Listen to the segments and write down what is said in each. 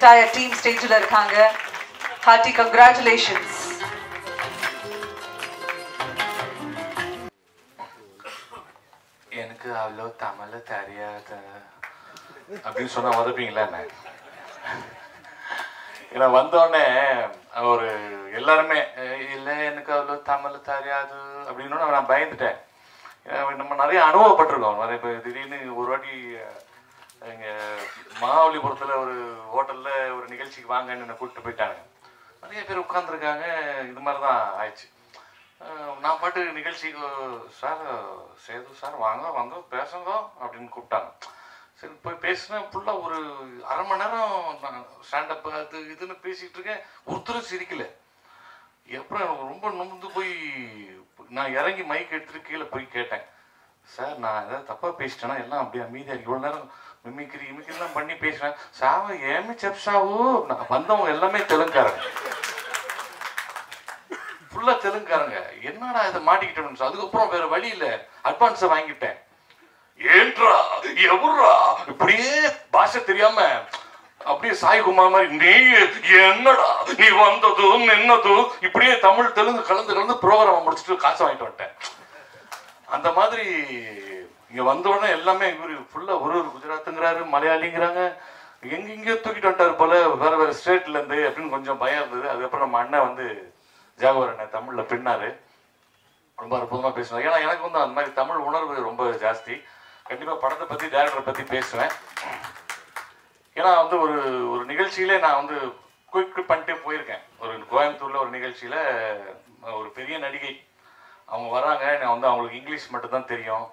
entire team stage la irukanga. Hearty congratulations. எனக்கு அவ்வளோ தமிழ் தெரியாது அப்படின்னு சொன்னா உதப்பீங்களா என்ன? ஏன்னா வந்தோடனே ஒரு எல்லாருமே இல்லை எனக்கு அவ்வளோ தமிழ் தெரியாது அப்படின்னு நான் பயந்துட்டேன். நம்ம நிறைய அனுபவப்பட்டிருக்கோம். நிறைய இப்போ திடீர்னு ஒரு வாட்டி இங்கே மகாபலிபுரத்தில் ஒரு ஹோட்டலில் ஒரு நிகழ்ச்சிக்கு வாங்கன்னு என்னை கூப்பிட்டு போயிட்டாங்க. நிறைய பேர் உட்காந்துருக்காங்க. இது மாதிரி தான் ஆயிடுச்சு. நான் பாட்டு நிகழ்ச்சிக்கு சார் சேது சார் வாங்க வந்து பேசுங்க அப்படின்னு கூப்பிட்டாங்க. சரி போய் பேசினேன். ஃபுல்லாக ஒரு அரை மணி நேரம் நான் ஸ்டாண்டப் அது இதுன்னு பேசிகிட்டு இருக்கேன். ஒருத்தரும் சிரிக்கலை. அப்புறம் ரொம்ப நொந்து போய் நான் இறங்கி மைக் எடுத்துகிட்டு கீழே போய் கேட்டேன், சார் நான் ஏதாவது தப்பாக பேசிட்டேன்னா எல்லாம் அப்படியே அமைதியாக இவ்வளோ நேரம் மிமிக்ரிலாம் பண்ணி பேசுகிறேன். சாவ ஏமி செப்ஸாவோ வந்தவங்க எல்லாமே தெலுங்காரங்க, ஃபுல்லாக தெலுங்காரங்க. என்னடா இதை மாட்டிக்கிட்டேன்னு. அதுக்கப்புறம் வேற வழி இல்லை, அட்வான்ஸை வாங்கிட்டேன். ஏன்றா எவரா இப்படியே பாஷை தெரியாம அப்படியே சாய்குமார் மாதிரி நீ என்னடா நீ வந்ததும் நின்னதும் இப்படியே தமிழ் தெலுங்கு கலந்து ப்ரோக்ராம் முடிச்சுட்டு காசு வாங்கிட்டு வந்துட்டேன். அந்த மாதிரி இங்க வந்த உடனே எல்லாமே இவரு ஃபுல்லா ஒரு குஜராத்துங்கிறாரு, மலையாளிங்கிறாங்க, எங்கெங்கயோ தூக்கிட்டு வந்துட்டாரு போல வேற ஸ்டேட்ல இருந்து அப்படின்னு கொஞ்சம் பயம் இருந்தது. அதுக்கப்புறம் நம்ம அண்ணன் வந்து ஜாகவர் அண்ணன் தமிழ்ல பின்னாரு ரொம்ப அற்புதமா பேசுவாங்க. ஏன்னா எனக்கு வந்து அந்த மாதிரி தமிழ் உணர்வு ரொம்ப ஜாஸ்தி. கண்டிப்பா படத்தை பத்தி டைரக்டரை பத்தி பேசுவேன். ஏன்னா வந்து ஒரு நிகழ்ச்சியில நான் வந்து குயிக் பண்ணிட்டே போயிருக்கேன். ஒரு கோயம்புத்தூர்ல ஒரு நிகழ்ச்சியில ஒரு பெரிய நடிகை அவங்க வராங்க. நான் வந்து அவங்களுக்கு இங்கிலீஷ் மட்டும் தான் தெரியும்,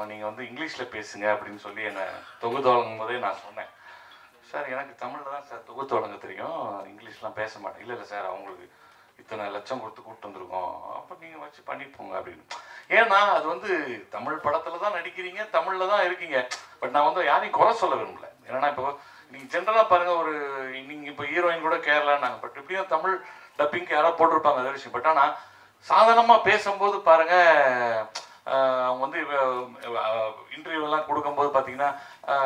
நீங்க வந்து இங்கிலீஷ்ல பேசுங்க அப்படின்னு சொல்லி என்னை தொகுத்து வழங்கும் போதே நான் சொன்னேன், சார் எனக்கு தமிழ்ல தான் சார் தொகுத்து வழங்க தெரியும், இங்கிலீஷ்லாம் பேச மாட்டேன். இல்லை சார் அவங்களுக்கு இத்தனை லட்சம் கொடுத்து கூப்பிட்டு வந்திருக்கோம், அப்போ நீங்கள் வச்சு பண்ணிப்போங்க அப்படின்னு. ஏன்னா அது வந்து தமிழ் படத்தில் தான் நடிக்கிறீங்க, தமிழில் தான் இருக்கீங்க. பட் நான் வந்து யாரையும் குறை சொல்ல விரும்பல. ஏன்னா இப்போ நீங்கள் ஜென்ரலாக பாருங்கள், ஒரு நீங்கள் இப்போ ஹீரோயின் கூட கேரளா நாங்கள், பட் இப்படியும் தமிழ் டப்பிங்க்கு யாராவது போட்டிருப்பாங்க அதே விஷயம். பட் ஆனால் சாதாரணமாக பேசும்போது பாருங்கள், அவங்க வந்து இன்டர்வியூலாம் கொடுக்கும்போது பார்த்தீங்கன்னா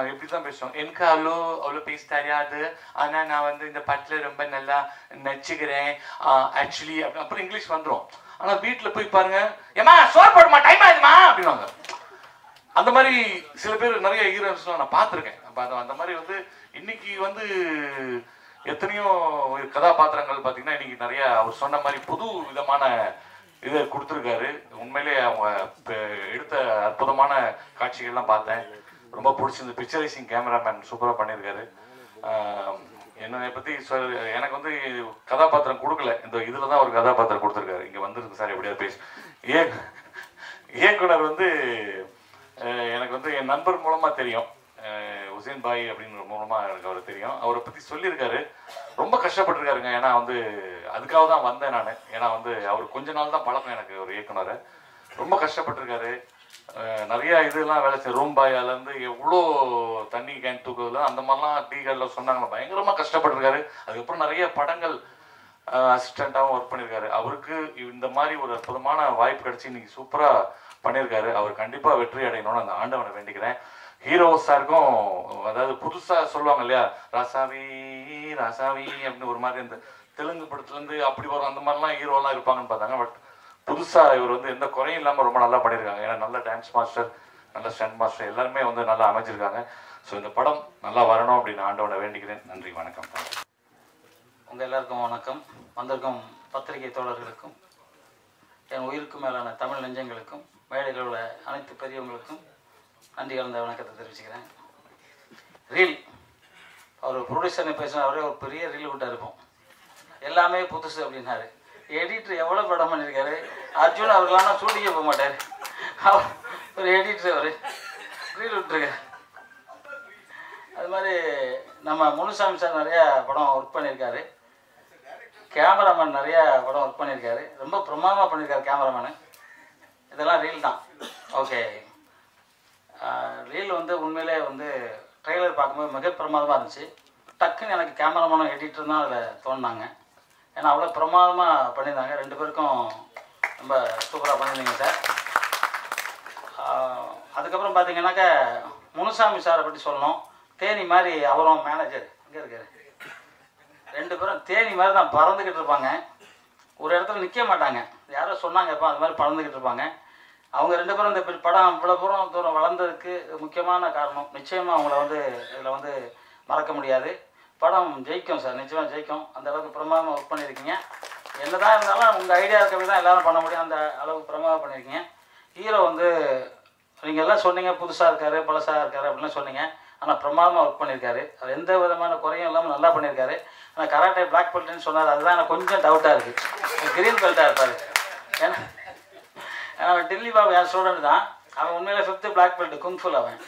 எப்படி தான் பேசுவாங்க, எனக்கு அவ்வளோ பேச தெரியாது, ஆனால் நான் வந்து இந்த படத்தில் ரொம்ப நல்லா நடிச்சுக்கிறேன் ஆக்சுவலி அப்புறம் இங்கிலீஷ் வந்துடும். ஆனால் வீட்டில் போய் பாருங்க, ஏமா சோறு போடுமா டைம் ஆகுதுமா அப்படின்வாங்க. அந்த மாதிரி சில பேர் நிறைய ஹீரோயின்ஸ்லாம் நான் பார்த்துருக்கேன். அந்த மாதிரி வந்து இன்னைக்கு வந்து எத்தனையோ கதாபாத்திரங்கள் பார்த்தீங்கன்னா இன்னைக்கு நிறைய அவர் சொன்ன மாதிரி புது விதமான இதை கொடுத்துருக்காரு. உண்மையிலே அவங்க எடுத்த அற்புதமான காட்சிகள்லாம் பார்த்தேன், ரொம்ப பிடிச்சிருந்து. பிக்சரைசிங் கேமராமேன் சூப்பராக பண்ணியிருக்காரு. என்னை பற்றி எனக்கு வந்து கதாபாத்திரம் கொடுக்கல, இந்த இதில் தான் ஒரு கதாபாத்திரம் கொடுத்துருக்காரு. இங்கே வந்துருக்கு சார் எப்படியாவது பேசி. இயக்குனர் வந்து எனக்கு வந்து என் நண்பர் மூலமாக தெரியும், உசேன் பாய் அப்படின்ற மூலமாக எனக்கு அவர் தெரியும். அவரை பற்றி சொல்லியிருக்காரு, ரொம்ப கஷ்டப்பட்டுருக்காருங்க. ஏன்னா வந்து அதுக்காக தான் வந்தேன் நான். ஏன்னா வந்து அவர் கொஞ்ச நாள் தான் பழக்கம் எனக்கு ஒரு இயக்குனர், ரொம்ப கஷ்டப்பட்டுருக்காரு. நிறைய இதெல்லாம் வேலை செய்ய ரூம் பாயாலேருந்து எவ்வளோ தண்ணி கேன் தூக்குறதுல அந்த மாதிரிலாம் டீகளில் சொன்னாங்க, பயங்கரமாக கஷ்டப்பட்டுருக்காரு. அதுக்கப்புறம் நிறைய படங்கள் அசிஸ்டண்ட்டாகவும் ஒர்க் பண்ணியிருக்காரு. அவருக்கு இந்த மாதிரி ஒரு அற்புதமான வாய்ப்பு கிடச்சி இன்னைக்கு சூப்பராக பண்ணியிருக்காரு. அவர் கண்டிப்பாக வெற்றி அடையணும்னு அந்த ஆண்டவனை வேண்டிக்கிறேன். ஹீரோஸாருக்கும் அதாவது புதுசாக சொல்லுவாங்க இல்லையா, ராசாவி ராசாவி அப்படின்னு ஒரு மாதிரி இந்த தெலுங்கு படத்துலேருந்து அப்படி வரும், அந்த மாதிரிலாம் ஹீரோலாம் இருப்பாங்கன்னு பார்த்தாங்க. பட் புதுசாக இவர் வந்து எந்த குறையும் இல்லாமல் ரொம்ப நல்லா பண்ணியிருக்காங்க. ஏன்னா நல்ல டான்ஸ் மாஸ்டர், நல்ல ஸ்டண்ட் மாஸ்டர் எல்லாருமே வந்து நல்லா அமைஞ்சிருக்காங்க. ஸோ இந்த படம் நல்லா வரணும் அப்படின்னு ஆண்டவனை வேண்டிக்கிறேன். நன்றி, வணக்கம். உங்கள் எல்லாருக்கும் வணக்கம். வந்திருக்கும் பத்திரிகை தோழர்களுக்கும், என் உயிருக்கு மேலான தமிழ் நெஞ்சங்களுக்கும், மேடையில் உள்ள அனைத்து பெரியவங்களுக்கும் நன்றி கலந்த வணக்கத்தை தெரிவிச்சுக்கிறேன். ரீல் அவர் ப்ரொடியூசர்னு பேசினா அவரே ஒரு பெரிய ரீல் விட்டு இருப்போம், எல்லாமே புதுசு அப்படின்னாரு. எடிட்டர் எவ்வளோ படம் பண்ணியிருக்காரு. அர்ஜுன் அவர்களாம் ஷூட்டிங்கே போக மாட்டார், அவர் ஒரு எடிட்டர், அவர் ரீல் விட்டுருக்காரு. அது மாதிரி நம்ம முனுசாமி சார் நிறையா படம் ஒர்க் பண்ணியிருக்காரு. கேமராமேன் நிறையா படம் ஒர்க் பண்ணியிருக்காரு, ரொம்ப பிரமாதமாக பண்ணியிருக்காரு கேமராமேனு. இதெல்லாம் ரீல் தான். ஓகே, ரீல் வந்து உண்மையிலே வந்து ட்ரெய்லர் பார்க்கும்போது மிக பிரமாதமாக இருந்துச்சு. டக்குன்னு எனக்கு கேமராமேனும் எடிட்டர் தான் அதில் தோணுனாங்க. ஏன்னா அவ்வளோ பிரமாதமாக பண்ணியிருந்தாங்க. ரெண்டு பேருக்கும் ரொம்ப சூப்பராக பண்ணியிருந்தீங்க சார். அதுக்கப்புறம் பார்த்தீங்கன்னாக்கா முனுசாமி சாரை பற்றி சொல்லணும். தேனி மாதிரி அவரும் மேனேஜர் இங்கே இருக்கார், 2 பேரும் தேனி மாதிரி தான் பறந்துக்கிட்டு இருப்பாங்க. ஒரு இடத்துல நிற்க மாட்டாங்க. யாரோ சொன்னாங்கப்பா அது மாதிரி பறந்துக்கிட்டு இருப்பாங்க. அவங்க 2 பேரும் இந்த படம் இவ்வளோ தூரம் வளர்ந்ததுக்கு முக்கியமான காரணம். நிச்சயமாக அவங்கள வந்து இதில் வந்து மறக்க முடியாது. படம் ஜெயிக்கும் சார், நிச்சயமாக ஜெயிக்கும். அந்த அளவுக்கு பிரமாதமாக ஒர்க் பண்ணியிருக்கீங்க. என்ன தான் இருந்தாலும் உங்கள் ஐடியா இருக்கவே தான் எல்லோரும் பண்ண முடியும். அந்த அளவுக்கு பிரமாதமாக பண்ணியிருக்கீங்க. ஹீரோ வந்து நீங்கள் எல்லாம் சொன்னீங்க, புதுசாக இருக்கார், பழசாக இருக்கார் அப்படின்லாம் சொன்னீங்க. ஆனால் பிரமாதமாக ஒர்க் பண்ணியிருக்காரு. அது எந்த விதமான குறையும் இல்லாமல் நல்லா பண்ணியிருக்காரு. ஆனால் கராட்டே பிளாக் பெல்ட்னு சொன்னார், அதுதான் எனக்கு கொஞ்சம் டவுட்டாக இருக்குது. கிரீன் பெல்ட்டாக இருப்பார். ஏன்னா அவன் டில்லி பாபு என் ஸ்டூடெண்ட் தான். அவன் உண்மையிலே 5th பிளாக் பெல்ட் குங்ஃபுல் அவன்.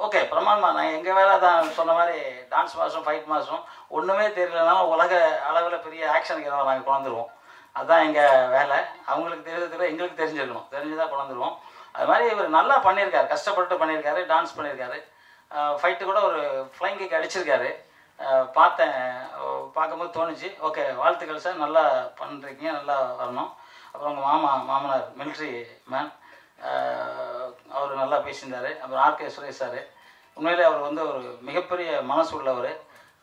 ஓகே பிரமாதமாக. நான் எங்கள் வேலை தான் சொன்ன மாதிரி டான்ஸ் மாதம் ஃபைட் மாதம் ஒன்றுமே தெரியலனாலும் உலக அளவில் பெரிய ஆக்ஷன் ஹீரோவை நாங்கள் கொண்டுருவோம். அதுதான் எங்கள் வேலை. அவங்களுக்கு தெரியறதுல எங்களுக்கு தெரிஞ்சிருக்கணும், தெரிஞ்சுதான் கொண்டுருவோம். அது மாதிரி இவர் நல்லா பண்ணியிருக்காரு, கஷ்டப்பட்டு பண்ணியிருக்காரு, டான்ஸ் பண்ணியிருக்காரு. ஃபைட்டு கூட ஒரு ஃப்ளைங் கிக் அடிச்சிருக்காரு. பார்த்தேன், பார்க்கும்போது தோணுச்சு ஓகே வாழ்த்துக்கள் சார், நல்லா பண்ணுறீங்க, நல்லா வரணும். அப்புறம் உங்கள் மாமனார் மிலிட்ரி மேன், அவர் நல்லா பேசியிருந்தார். அப்புறம் ஆர்கே சுரேஷ் சார், உண்மையிலே அவர் வந்து ஒரு மிகப்பெரிய மனசு உள்ளவர்.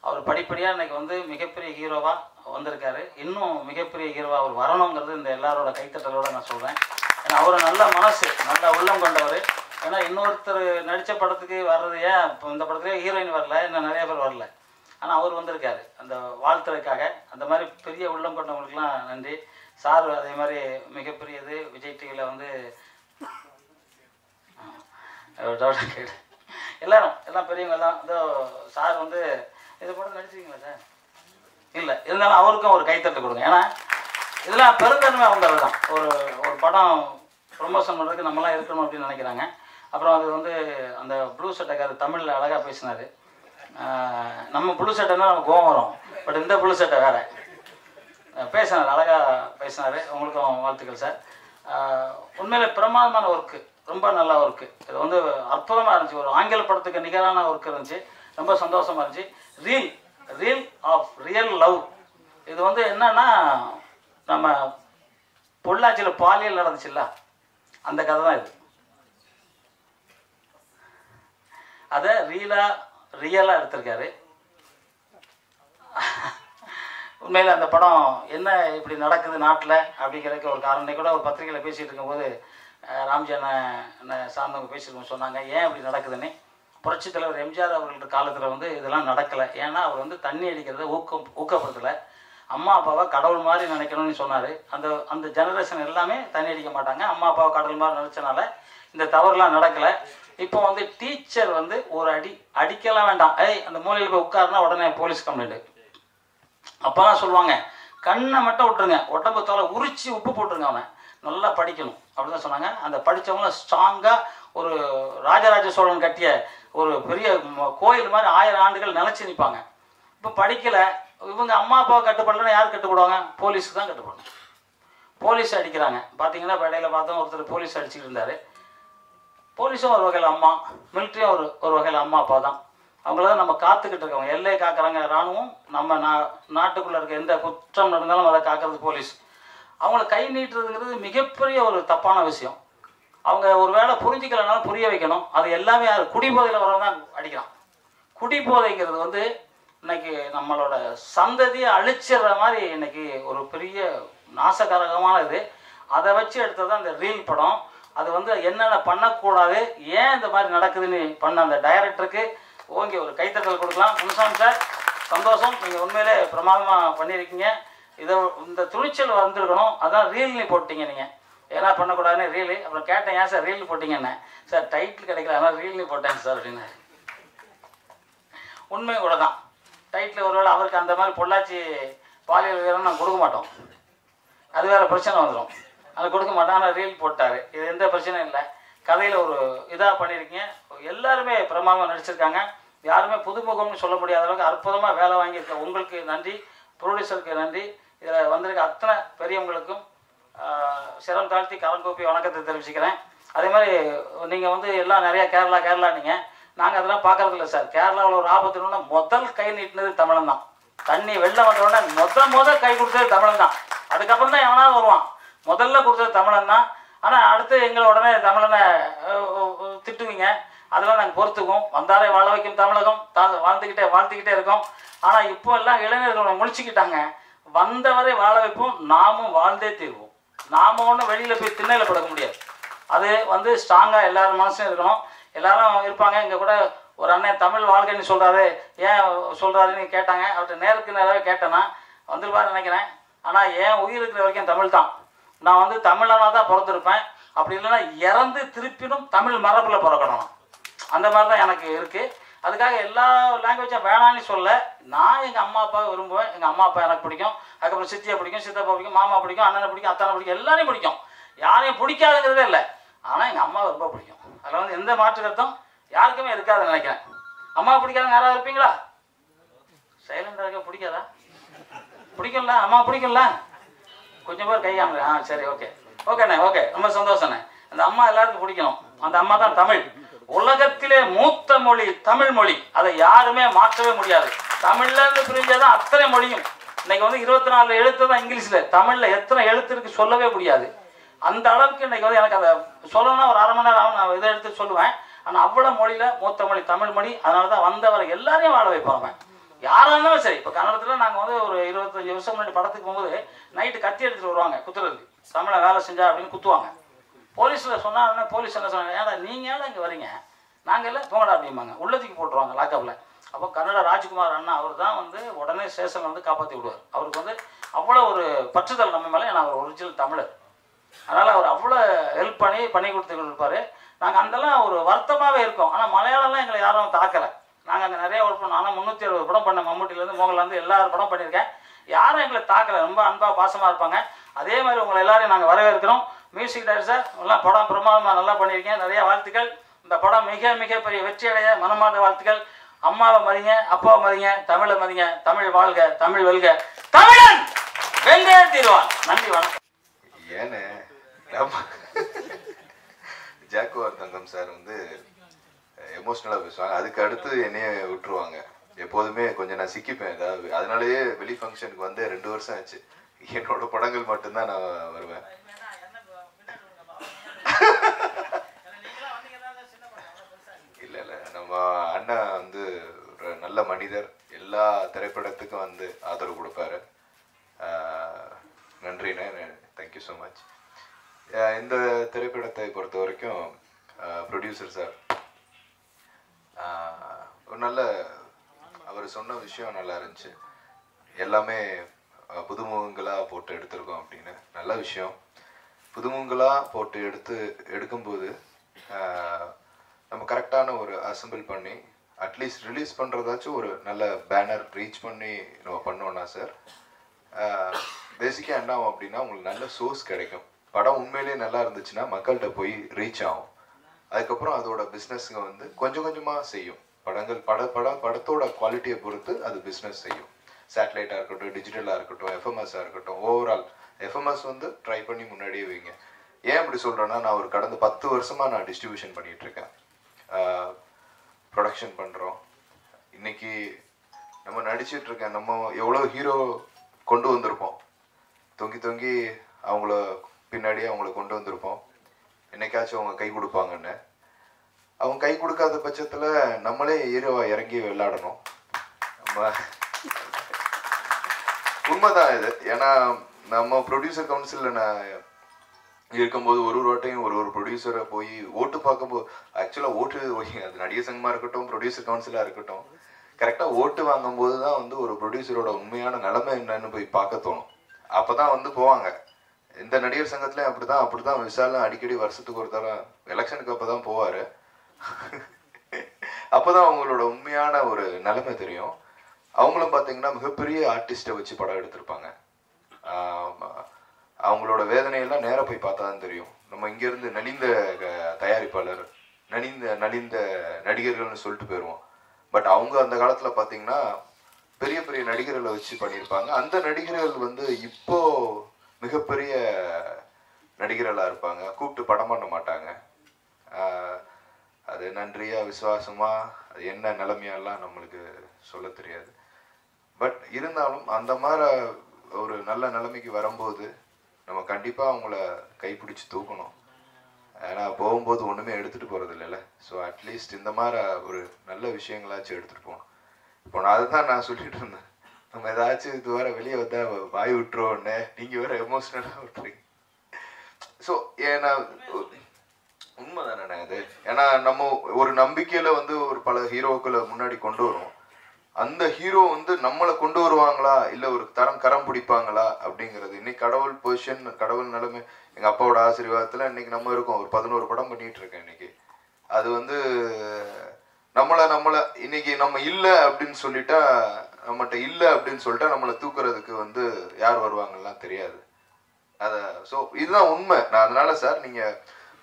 அவர் படிப்படியாக இன்றைக்கி வந்து மிகப்பெரிய ஹீரோவாக வந்திருக்காரு. இன்னும் மிகப்பெரிய ஹீரோவாக அவர் வரணுங்கிறது இந்த எல்லாரோட கைத்தட்டலோடு நான் சொல்கிறேன். ஏன்னா அவர் நல்ல மனசு, நல்ல உள்ளம் கொண்டவர். ஏன்னா இன்னொருத்தர் நடித்த படத்துக்கு வர்றது ஏன் இப்போ இந்த படத்துலேயே ஹீரோயின் வரல, இன்னும் நிறைய பேர் வரல, ஆனால் அவர் வந்திருக்காரு அந்த வாழ்த்துறதுக்காக. அந்த மாதிரி பெரிய உள்ளம் கொண்டவங்களுக்குலாம் நன்றி சார். அதே மாதிரி மிகப்பெரியது விஜய் டிவியில் வந்து எல்லாம் பெரியவங்க எல்லாம் இதோ சார் வந்து இதை படம் நடிச்சிருக்கீங்களா சார்? இல்லை, இருந்தாலும் அவருக்கும் ஒரு கைத்தட்டு கொடுங்க. ஏன்னா இதெல்லாம் பெருந்தன்மை வந்தது தான். ஒரு படம் ப்ரொமோஷன் பண்ணுறதுக்கு நம்மளாம் இருக்கணும் அப்படின்னு நினைக்கிறாங்க. அப்புறம் அது வந்து அந்த ப்ளூ சட்டைக்காரர் தமிழில் அழகாக பேசினார். நம்ம ப்ளூ சட்டைன்னா நமக்கு கோவம் வரும், பட் இந்த ப்ளூ சட்டை வேறு பேசினார், அழகாக பேசினார். உங்களுக்கும் வாழ்த்துக்கள் சார். உண்மையிலே பிரமாதமான ஒர்க்கு, ரொம்ப நல்ல ஒர்க்கு. இது வந்து அற்புதமாக இருந்துச்சு. ஒரு ஆங்கில படத்துக்கு நிகரான ஒர்க் இருந்துச்சு. ரொம்ப சந்தோஷமாக இருந்துச்சு. Reel of real love. இது வந்து என்னன்னா நம்ம பொள்ளாச்சியில் பாலியல் நடந்துச்சுல்ல, அந்த கதை தான் இது. அதை ரியலாக எடுத்திருக்காரு. உண்மையில் அந்த படம் என்ன இப்படி நடக்குது நாட்டில் அப்படிங்கிறதுக்கு ஒரு காரணம் கூட ஒரு பத்திரிகையில் பேசிகிட்டு இருக்கும்போது ராம்ஜி அண்ணன் சார்ந்தவங்க பேசிட்டு சொன்னாங்க ஏன் இப்படி நடக்குதுன்னு. புரட்சித் தலைவர் எம்ஜிஆர் அவர்களோட காலத்தில் வந்து இதெல்லாம் நடக்கலை. ஏன்னா அவர் வந்து தண்ணி அடிக்கிறத ஊக்கப்படுத்தலை. அம்மா அப்பாவை கடவுள் மாதிரி நினைக்கணும்னு சொன்னார். அந்த ஜெனரேஷன் எல்லாமே தண்ணி அடிக்க மாட்டாங்க. அம்மா அப்பாவை கடவுள் மாதிரி நினச்சனால இந்த தவறுலாம் நடக்கலை. இப்போ வந்து டீச்சர் வந்து ஒரு அடிக்கலாம் வேண்டாம், அந்த மூலையில் போய் உட்காருனா உடனே போலீஸ் கம்ப்ளைண்ட். அப்போலாம் சொல்லுவாங்க கண்ணை மட்டும் விட்டுருங்க, உடம்பு தோலை உரிச்சு உப்பு போட்டுருங்க, அவனை நல்லா படிக்கணும் அப்படின்னு தான் சொன்னாங்க. அந்த படித்தவங்கள ஸ்ட்ராங்காக ஒரு ராஜராஜ சோழன் கட்டிய ஒரு பெரிய கோயில் மாதிரி 1000 ஆண்டுகள் நிலச்சி நிற்பாங்க. இப்போ படிக்கலை, இவங்க அம்மா அப்பாவை கட்டுப்படலன்னா யார் கட்டுப்படுவாங்க? போலீஸுக்கு தான் கட்டுப்படணும். போலீஸ் அடிக்கிறாங்க. பார்த்தீங்கன்னா இப்போ இடையில பார்த்தோம் ஒருத்தர் போலீஸ் அடிச்சுக்கிட்டு இருந்தார். போலீஸும் ஒரு வகையில் அம்மா, மிலிட்ரியும் ஒரு வகையில் அம்மா அப்பா தான். அவங்கள தான் நம்ம காத்துக்கிட்டு இருக்கோம். எல்லையை காக்குறாங்க இராணுவம். நம்ம நாட்டுக்குள்ளே இருக்க எந்த குற்றம் நடந்தாலும் அதை காக்கிறது போலீஸ். அவங்கள கை நீட்டுறதுங்கிறது மிகப்பெரிய ஒரு தப்பான விஷயம். அவங்க ஒரு வேளை புரிஞ்சிக்கலனாலும் புரிய வைக்கணும். அது எல்லாமே யார் குடிபோதையில் வரவங்க தான் அடிக்கிறான். குடிபோதைங்கிறது வந்து இன்னைக்கு நம்மளோட சந்ததியை அழிச்சிடுற மாதிரி இன்னைக்கு ஒரு பெரிய நாசகரகமான இது. அதை வச்சு எடுத்தது தான் இந்த ரீல் படம். அது வந்து என்னென்ன பண்ணக்கூடாது, ஏன் இந்த மாதிரி நடக்குதுன்னு பண்ண அந்த டைரக்டருக்கு ஓங்கி ஒரு கைத்தட்டல் கொடுக்கலாம். முனுசாமி சார் சந்தோஷம், நீங்கள் உண்மையிலே பிரமாதமாக பண்ணியிருக்கீங்க. இந்த துணிச்சல் வந்திருக்கணும். அதான் ரீல்னு போட்டிங்க நீங்கள், ஏன்னா பண்ணக்கூடாதுன்னு ரீலு. அப்புறம் கேட்டேன் ஏன் சார் ரீல் போட்டிங்கன்னு. சார் டைட்டில் கிடைக்கல, அதனால் ரீல்னு போட்டேன் சார் அப்படின்னு. உண்மை கூட தான். டைட்டில் ஒருவேளை அவருக்கு அந்த மாதிரி பொள்ளாச்சி பாலியல் வீரம் நான் கொடுக்க மாட்டோம், அது வேறு பிரச்சனை வந்துடும், அது கொடுக்க மாட்டோம். ஆனால் ரீல் போட்டார். இது எந்த பிரச்சனையும் இல்லை. கதையில் ஒரு இதாக பண்ணியிருக்கீங்க. எல்லாருமே பிரமாதமாக நடிச்சிருக்காங்க. யாருமே புதுமுகம்னு சொல்ல முடியாத அளவுக்கு அற்புதமாக வேலை வாங்கியிருக்க உங்களுக்கு நன்றி, ப்ரொடியூசருக்கு நன்றி. இதில் வந்திருக்க அத்தனை பெரியவங்களுக்கும் சிரம் தாழ்த்தி கரங்கோப்பி வணக்கத்தை தெரிவிச்சுக்கிறேன். அதே மாதிரி நீங்கள் வந்து எல்லாம் நிறையா கேரளா நீங்கள், நாங்கள் அதெல்லாம் பார்க்குறதில்ல சார். கேரளாவில் ஒரு ஆபத்துனா முதல் கை நீட்டினது தமிழன் தான். தண்ணி வெள்ளம் வந்தோடனே முதல் கை கொடுத்தது தமிழன் தான். அதுக்கப்புறம் தான் எவனாவது வருவான். முதல்ல கொடுத்தது தமிழன் தான். ஆனால் அடுத்து எங்களை உடனே தமிழனை திட்டுவீங்க. அதெல்லாம் நாங்கள் பொறுத்துக்குவோம். வந்தாரை வாழ வைக்கும் தமிழகம் வாழ்த்துக்கிட்டே இருக்கோம். ஆனால் இப்போ எல்லாம் இளைஞர்கள் முழிச்சுக்கிட்டாங்க. வந்தவரை வாழ வைப்போம், நாமும் வாழ்ந்தே தீர்வோம். நாம ஒன்றும் வெளியில் போய் திண்ணையில் படுக்க முடியாது. அது ஸ்ட்ராங்காக எல்லாரும் மனசும் இருக்கணும். எல்லாரும் இருப்பாங்க. இங்கே கூட ஒரு அண்ணன் தமிழ் வாழ்க்கைன்னு சொல்கிறாரு, ஏன் சொல்கிறாருன்னு கேட்டாங்க. அவர்கிட்ட நேருக்கு நேராகவே கேட்டேன்னா வந்துருப்பாரு நினைக்கிறேன். ஆனால் ஏன் உயிர் இருக்கிற வரைக்கும் தமிழ் தான். நான் தமிழனாக தான் பிறந்திருப்பேன். அப்படி இல்லைன்னா இறந்து திருப்பினும் தமிழ் மரபில் பிறக்கணும். அந்த மாதிரி தான் எனக்கு இருக்குது. அதுக்காக எல்லா லாங்குவேஜும் வேணான்னு சொல்ல. நான் எங்கள் அம்மா அப்பாவை விரும்புவேன். எங்கள் அம்மா அப்பா எனக்கு பிடிக்கும். அதுக்கப்புறம் சித்தியை பிடிக்கும், சித்தப்பா பிடிக்கும், மாமா பிடிக்கும், அண்ணனை பிடிக்கும், அத்தானை பிடிக்கும், எல்லாரையும் பிடிக்கும். யாரையும் பிடிக்காதுங்கிறதே இல்லை. ஆனால் எங்கள் அம்மாவை ரொம்ப பிடிக்கும். அதில் எந்த மாற்று கருத்தும் யாருக்குமே இருக்காதுன்னு நினைக்கிறேன். அம்மாவை பிடிக்காதுங்க யாராவது இருப்பீங்களா? சைலண்டாக இருக்க பிடிக்காதா? பிடிக்கும்ல, அம்மா பிடிக்கும்ல. கொஞ்சம் பேர் கையாங்க. சரி, ஓகேண்ணே, ஓகே, ரொம்ப சந்தோஷண்ணே. அந்த அம்மா எல்லாருக்கும் பிடிக்கணும். அந்த அம்மா தான் தமிழ். உலகத்திலே மூத்த மொழி தமிழ் மொழி. அதை யாருமே மாற்றவே முடியாது. தமிழ்ல இருந்து பிரிஞ்சாதான் அத்தனை மொழியும். இன்னைக்கு 24 எழுத்து தான் இங்கிலீஷ்ல. தமிழ்ல எத்தனை எழுத்து இருக்கு சொல்லவே முடியாது. அந்த அளவுக்கு இன்னைக்கு எனக்கு அதை சொல்லணும்னா ஒரு 1/2 மணி நேரம் நான் இதை எடுத்து சொல்லுவேன். ஆனால் அவ்வளோ மொழியில மூத்த மொழி தமிழ் மொழி. அதனால தான் வந்தவரை எல்லாரையும் வாழ வைப்பாங்க. யாராக இருந்தாலும் சரி. இப்போ கன்னடத்தில் நாங்கள் ஒரு 25 வருஷம் முன்னாடி படத்துக்கு போகும்போது நைட்டு கத்தி எடுத்துகிட்டு வருவாங்க குத்துறதுக்கு. தமிழை வேலை செஞ்சா அப்படின்னு குத்துவாங்க. போலீஸில் சொன்னாங்கன்னா போலீஸ் என்ன சொன்னாங்க, ஏன்னா நீங்கள் ஏன்னா இங்கே வரீங்க, நாங்கள் எல்லாம் போங்கடா அப்படிம்பாங்க. உள்ளத்துக்கு போட்டுருவாங்க லாக்கப்பில். அப்போ கன்னட ராஜ்குமார் அண்ணா அவர் தான் உடனே ஸ்டேஷனில் காப்பாற்றி விடுவார். அவருக்கு அவ்வளோ ஒரு பற்றுதல் நம்ம மேலே. நான் அவர் ஒரிஜினல் தமிழர். அதனால் அவர் அவ்வளோ ஹெல்ப் பண்ணி கொடுத்துக்கிட்டு இருப்பார். நாங்கள் அந்தெல்லாம் ஒரு வருத்தமாகவே இருக்கோம். ஆனால் மலையாளம்லாம் எங்களை யாரும் தாக்கலை. நாங்கள் அங்கே நிறைய ஒர்க் பண்ணோம். ஆனால் 360 படம் பண்ணேன். மம்முட்டிலேருந்து மோகன்லேருந்து எல்லாரும் படம் பண்ணியிருக்கேன். யாரும் எங்களை தாக்கலை. ரொம்ப அன்பாக பாசமாக இருப்பாங்க. அதே மாதிரி உங்களை எல்லாரையும் நாங்கள் வரவேற்கிறோம். மியூசிக் டைரக்டர் எல்லாம் படம் பிரமாதமாக நல்லா பண்ணியிருக்கேன். நிறைய வாழ்த்துக்கள். இந்த படம் மிக பெரிய வெற்றி அடைய மனமார்ந்த வாழ்த்துக்கள். அம்மாவை மதிங்க, அப்பாவை மதிங்க, தமிழை மதிங்க. தமிழ் வாழ்க, தமிழ் வெல்க, தமிழன் வெல்லே தீர்வான். நன்றி, வணக்கம். ஏன்னு ஜாக்குவார் தங்கம் சார் எமோஷ்னலாக பேசுவாங்க. அதுக்கு அடுத்து என்னைய விட்டுருவாங்க. எப்போதுமே கொஞ்சம் நான் சிக்கிப்பேன் ஏதாவது. அதனாலேயே வெளி ஃபங்க்ஷனுக்கு 2 வருஷம் ஆச்சு. என்னோட படங்கள் மட்டும்தான் நான் வருவேன். இல்லை, நம்ம அண்ணா ஒரு நல்ல மனிதர். எல்லா திரைப்படத்துக்கும் ஆதரவு கொடுப்பாரு. நன்றிண்ணே, தேங்க்யூ ஸோ மச். இந்த திரைப்படத்தை பொறுத்த வரைக்கும் ப்ரொடியூசர் சார் ஒரு நல்ல அவர் சொன்ன விஷயம் நல்லா இருந்துச்சு. எல்லாமே புதுமுகங்களாக போட்டு எடுத்திருக்கோம் அப்படின்னு. நல்ல விஷயம். புதுமுகங்களாக போட்டு எடுக்கும்போது நம்ம கரெக்டான ஒரு அசம்பிள் பண்ணி அட்லீஸ்ட் ரிலீஸ் பண்ணுறதாச்சும் ஒரு நல்ல பேனர் ரீச் பண்ணி நம்ம பண்ணோன்னா சார் பேசிக்காக என்ன ஆகும் அப்படின்னா உங்களுக்கு நல்ல சோர்ஸ் கிடைக்கும். படம் உண்மையிலேயே நல்லா இருந்துச்சுன்னா மக்கள்கிட்ட போய் ரீச் ஆகும். அதுக்கப்புறம் அதோட பிஸ்னஸ்ங்க கொஞ்சம் கொஞ்சமாக செய்யும். படத்தோட குவாலிட்டியை பொறுத்து அது பிஸ்னஸ் செய்யும். சேட்டலைட்டாக இருக்கட்டும், டிஜிட்டலாக இருக்கட்டும், எஃப்எம்எஸ்ஸாக இருக்கட்டும். ஓவரால் எஃப்எம்எஸ் ட்ரை பண்ணி முன்னாடியே வைங்க. ஏன் அப்படி சொல்கிறேன்னா, நான் ஒரு கடந்த 10 வருஷமாக நான் டிஸ்ட்ரிபியூஷன் பண்ணிகிட்ருக்கேன். ப்ரொடக்ஷன் பண்ணுறோம். இன்றைக்கி நம்ம நடிச்சிட்ருக்கேன். நம்ம எவ்வளோ ஹீரோ கொண்டு வந்திருப்போம். தொங்கி அவங்கள பின்னாடியே அவங்கள கொண்டு வந்திருப்போம். என்னைக்காச்சும் அவங்க கை கொடுப்பாங்கன்னு. அவங்க கை கொடுக்காத பட்சத்தில் நம்மளே ஹீரோவாக இறங்கி விளையாடணும். நம்ம உண்மைதான் இது. ஏன்னா நம்ம ப்ரொடியூசர் கவுன்சிலில் நான் இருக்கும்போது ஒரு வாட்டையும் ஒரு ப்ரொடியூசரை போய் ஓட்டு பார்க்கும்போது, ஆக்சுவலாக ஓட்டு அது நடிகர் சங்கமாக இருக்கட்டும், ப்ரொடியூசர் கவுன்சிலாக இருக்கட்டும், கரெக்டாக ஓட்டு வாங்கும்போது தான் ஒரு ப்ரொடியூசரோட உண்மையான நிலைமை என்னன்னு போய் பார்க்க தோணும். அப்போ தான் போவாங்க. இந்த நடிகர் சங்கத்துலேயும் அப்படிதான் விஷாலாம் அடிக்கடி வருஷத்துக்கு ஒரு தரம் எலெக்ஷனுக்கு அப்போ தான் போவார். அப்போ தான் அவங்களோட உண்மையான ஒரு நிலைமை தெரியும். அவங்களும் பார்த்தீங்கன்னா மிகப்பெரிய ஆர்டிஸ்ட்டை வச்சு படம் எடுத்திருப்பாங்க. அவங்களோட வேதனையெல்லாம் நேராக போய் பார்த்தா தான் தெரியும். நம்ம இங்கேருந்து நலிந்த தயாரிப்பாளர், நலிந்த நடிகர்கள்னு சொல்லிட்டு போயிடுவோம். பட் அவங்க அந்த காலத்தில் பார்த்தீங்கன்னா பெரிய பெரிய நடிகர்களை வச்சு பண்ணியிருப்பாங்க. அந்த நடிகர்கள் இப்போ மிகப்பெரிய நடிகர்களாக இருப்பாங்க. கூப்பிட்டு படம் பண்ண மாட்டாங்க. அது நன்றியா விசுவாசமா அது என்ன நிலைமையெல்லாம் நம்மளுக்கு சொல்ல தெரியாது. பட் இருந்தாலும் அந்த மாதிரி ஒரு நல்ல நிலைமைக்கு வரும்போது நம்ம கண்டிப்பாக அவங்கள கைப்பிடிச்சு தூக்கணும். ஏன்னா போகும்போது ஒன்றுமே எடுத்துகிட்டு போகிறது இல்லைல்ல. ஸோ அட்லீஸ்ட் இந்த மாதிரி ஒரு நல்ல விஷயங்களாச்சும் எடுத்துகிட்டு போகணும். இப்போ நான் அதுதான் நான் சொல்லிட்டு இருந்தேன், நம்ம ஏதாச்சும் இது வேற வெளியே வந்தா வாய் விட்டுருவோன்னே, நீங்கள் வேற எமோஷ்னலாக விட்டுறீங்க. ஸோ ஏன்னா உண்மைதானே அது. ஏன்னா நம்ம ஒரு நம்பிக்கையில வந்து ஒரு பல ஹீரோக்களை முன்னாடி கொண்டு வருவோம். அந்த ஹீரோ வந்து நம்மளை கொண்டு வருவாங்களா இல்லை ஒரு கரம் பிடிப்பாங்களா அப்படிங்கிறது. இன்னைக்கு கடவுள் பொசிஷன், கடவுள் நிலைமை, எங்கள் அப்பாவோட ஆசீர்வாதத்தில் இன்னைக்கு நம்ம இருக்கோம். ஒரு 11 படம் பண்ணிட்டு இருக்கேன் இன்னைக்கு. அது வந்து நம்மளை இன்னைக்கு நம்ம இல்லை அப்படின்னு சொல்லிட்டா, நம்மகிட்ட இல்லை அப்படின்னு சொல்லிட்டா நம்மளை தூக்குறதுக்கு வந்து யார் வருவாங்கலாம் தெரியாது. அதை ஸோ இதுதான் உண்மை. நான் அதனால சார் நீங்கள்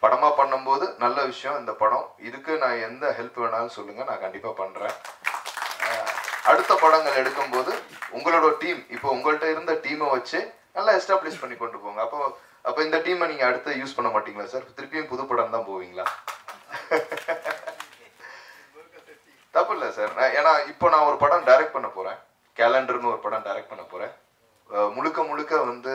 படமாக பண்ணும்போது நல்ல விஷயம் இந்த படம். இதுக்கு நான் எந்த ஹெல்ப் வேணாலும் சொல்லுங்கள், நான் கண்டிப்பாக பண்ணுறேன். அடுத்த படங்கள் எடுக்கும்போது உங்களோட டீம், இப்போ உங்கள்கிட்ட இருந்த டீமை வச்சு நல்லா எஸ்டாப்ளிஷ் பண்ணி கொண்டு போங்க. அப்போ இந்த டீமை நீங்கள் அடுத்து யூஸ் பண்ண மாட்டீங்களா சார்? திருப்பியும் புது படம் தான் போவீங்களா? தப்பு இல்லை சார். ஏன்னா இப்போ நான் ஒரு படம் டைரக்ட் பண்ண போகிறேன், கேலண்டர்னு ஒரு படம் டைரக்ட் பண்ண போகிறேன். முழுக்க வந்து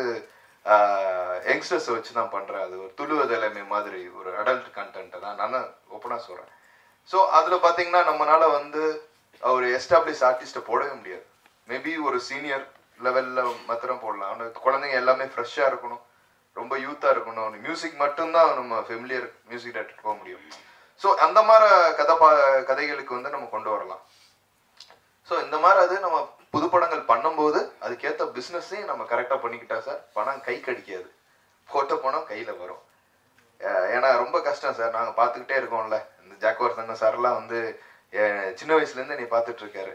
யங்ஸ்டர்ஸை வச்சு தான் பண்ணுறேன். அது ஒரு துளுவதலைமை மாதிரி ஒரு அடல்ட் கண்டென்ட்டை தான் நான் ஓப்பனாக சொல்கிறேன். ஸோ அதில் பார்த்தீங்கன்னா நம்மளால வந்து ஒரு எஸ்டாப்ளிஷ் ஆர்டிஸ்ட்டை போடவே முடியாது. மேபி ஒரு சீனியர் லெவலில் மாத்திரம் போடலாம். ஆனால் குழந்தைங்க எல்லாமே ஃப்ரெஷ்ஷாக இருக்கணும், ரொம்ப யூத்தாக இருக்கணும். மியூசிக் மட்டும்தான் நம்ம ஃபெமிலியர் மியூசிக் டைரக்டர் போக முடியும். ஸோ அந்த மாதிரி கதைகளுக்கு வந்து நம்ம கொண்டு வரலாம். ஸோ இந்த மாதிரி அது நம்ம புது படங்கள் பண்ணும்போது அதுக்கேற்ற பிஸ்னஸையும் நம்ம கரெக்டாக பண்ணிக்கிட்டா சார் பணம் கை கடிக்காது, போட்ட பணம் கையில் வரும். ஏன்னா ரொம்ப கஷ்டம் சார். நாங்கள் பார்த்துக்கிட்டே இருக்கோம்ல, இந்த ஜாக்குவார் தங்க சார்லாம் வந்து சின்ன வயசுலேருந்து நீ பார்த்துட்டு இருக்காரு.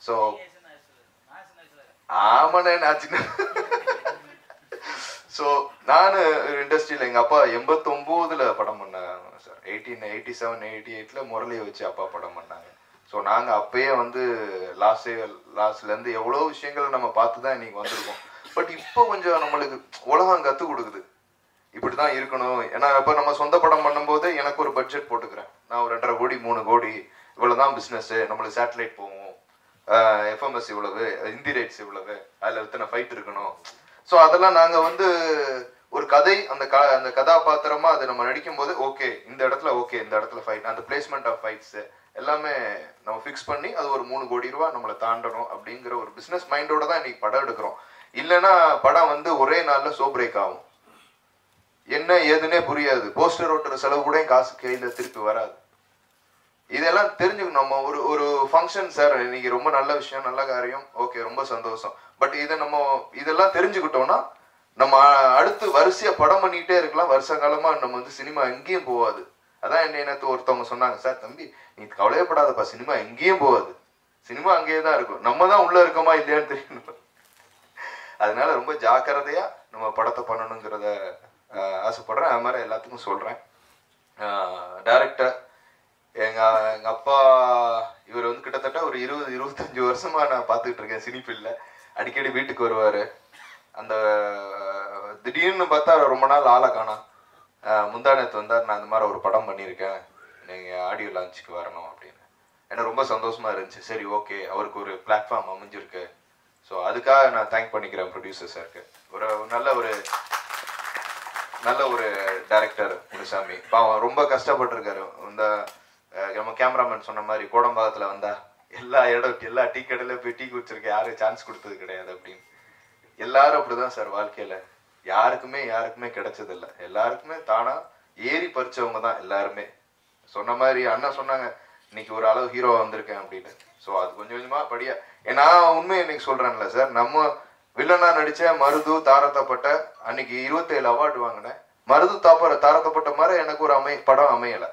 ஸோ ஆமாண்ணே நான் சின்ன ஸோ நான் இண்டஸ்ட்ரியில் எங்கள் அப்பா 89 படம் பண்ணாங்க சார். 1887 88 முரளியை வச்சு அப்பா படம் பண்ணாங்க. ஸோ நாங்கள் அப்பயே வந்து லாஸ்ட்லேருந்து எவ்வளோ விஷயங்கள் நம்ம பார்த்து தான் இன்னைக்கு வந்திருக்கோம். பட் இப்போ கொஞ்சம் நம்மளுக்கு உலகம் கற்றுக் கொடுக்குது, இப்படி தான் இருக்கணும். ஏன்னா இப்போ நம்ம சொந்த படம் பண்ணும்போது எனக்கு ஒரு பட்ஜெட் போட்டுக்கிறேன். நான் ஒரு 2.5 கோடி 3 கோடி இவ்வளோ தான் பிஸ்னஸ்ஸு. நம்மளுக்கு சேட்டலைட் போவோம், எஃப்எம்எஸ் இவ்வளவு, ஹிந்தி ரைட்ஸ் இவ்வளவு, அதில் இத்தனை ஃபைட் இருக்கணும். ஸோ அதெல்லாம் நாங்கள் வந்து ஒரு கதை, அந்த கதாபாத்திரமா அதை நம்ம நடிக்கும் போது ஓகே இந்த இடத்துல ஓகே இந்த இடத்துல ஃபைட், அந்த பிளேஸ்மெண்ட் ஆஃப் ஃபைட்ஸு எல்லாமே நம்ம ஃபிக்ஸ் பண்ணி அது ஒரு 3 கோடி ரூபா நம்மளை தாண்டணும் அப்படிங்கிற ஒரு பிஸ்னஸ் மைண்டோட தான் இன்னைக்கு படம் எடுக்கிறோம். இல்லைன்னா படம் வந்து ஒரே நாளில் ஷோ பிரேக் ஆகும், என்ன ஏதுன்னே புரியாது. போஸ்டர் ஓட்டுற செலவு கூட காசு கையில் திருப்பி வராது. இதெல்லாம் தெரிஞ்சுக்கணும். நம்ம ஒரு ஃபங்க்ஷன் சார் இன்னைக்கு ரொம்ப நல்ல விஷயம், நல்ல காரியம், ஓகே ரொம்ப சந்தோஷம். பட் இதெல்லாம் தெரிஞ்சுக்கிட்டோம்னா நம்ம அடுத்து வரிசையா படம் பண்ணிக்கிட்டே இருக்கலாம். வருஷ காலமா நம்ம வந்து சினிமா எங்கேயும் போகாது. அதான் என்ன ஒருத்தவங்க சொன்னாங்க, சார் தம்பி நீ கவலையப்படாதப்பா, சினிமா எங்கேயும் போகாது, சினிமா அங்கேயே தான் இருக்கும், நம்ம தான் உள்ள இருக்கோமா இல்லையான்னு தெரியணும். அதனால ரொம்ப ஜாக்கிரதையா நம்ம படத்தை பண்ணணுங்கிறத ஆசைப்படுறேன். அது மாதிரி எல்லாத்துக்கும் சொல்றேன். டைரக்டர் எங்க அப்பா இவர் வந்து கிட்டத்தட்ட ஒரு 20-25 வருஷமா நான் பார்த்துக்கிட்டு இருக்கேன் சினி ஃபீல்ட்ல. அடிக்கடி வீட்டுக்கு வருவாரு. அந்த திடீர்னு பார்த்தா ரொம்ப நாள் ஆளை காணோம். முந்தானத்து வந்தார், நான் இந்த மாதிரி ஒரு படம் பண்ணியிருக்கேன், நீங்கள் ஆடியோ லான்ச்சுக்கு வரணும் அப்படின்னு. எனக்கு ரொம்ப சந்தோஷமா இருந்துச்சு. சரி ஓகே, அவருக்கு ஒரு பிளாட்ஃபார்ம் அமைஞ்சிருக்கு. ஸோ அதுக்காக நான் தேங்க் பண்ணிக்கிறேன் ப்ரொடியூசர் சாருக்கு. ஒரு நல்ல ஒரு டைரக்டர் முனுசாமி. பாவம் ரொம்ப கஷ்டப்பட்டுருக்காரு. இந்த நம்ம கேமராமேன் சொன்ன மாதிரி கோடம்பாகத்தில் வந்தா எல்லா டீ கடையில் போய் டீ குடிச்சிருக்கேன், யாரும் சான்ஸ் கொடுத்தது கிடையாது அப்படின்னு. எல்லாரும் அப்படிதான் சார் வாழ்க்கையில். யாருக்குமே கிடைச்சதில்லை. எல்லாருக்குமே தானா ஏறி பறிச்சவங்க தான் எல்லாருமே. சொன்ன மாதிரி அண்ணா சொன்னாங்க இன்னைக்கு ஒரு அளவு ஹீரோவா வந்திருக்கேன் அப்படின்னு. ஸோ அது கொஞ்சம் கொஞ்சமா படியா நான் உண்மையை இன்னைக்கு சொல்றேன்ல சார், நம்ம வில்லனா நடிச்ச மருது தாரத்தப்பட்ட அன்னைக்கு 27 அவார்டு வாங்கினேன். மருது தாரத்தப்பட்ட மாதிரி எனக்கு ஒரு படம் அமையலை.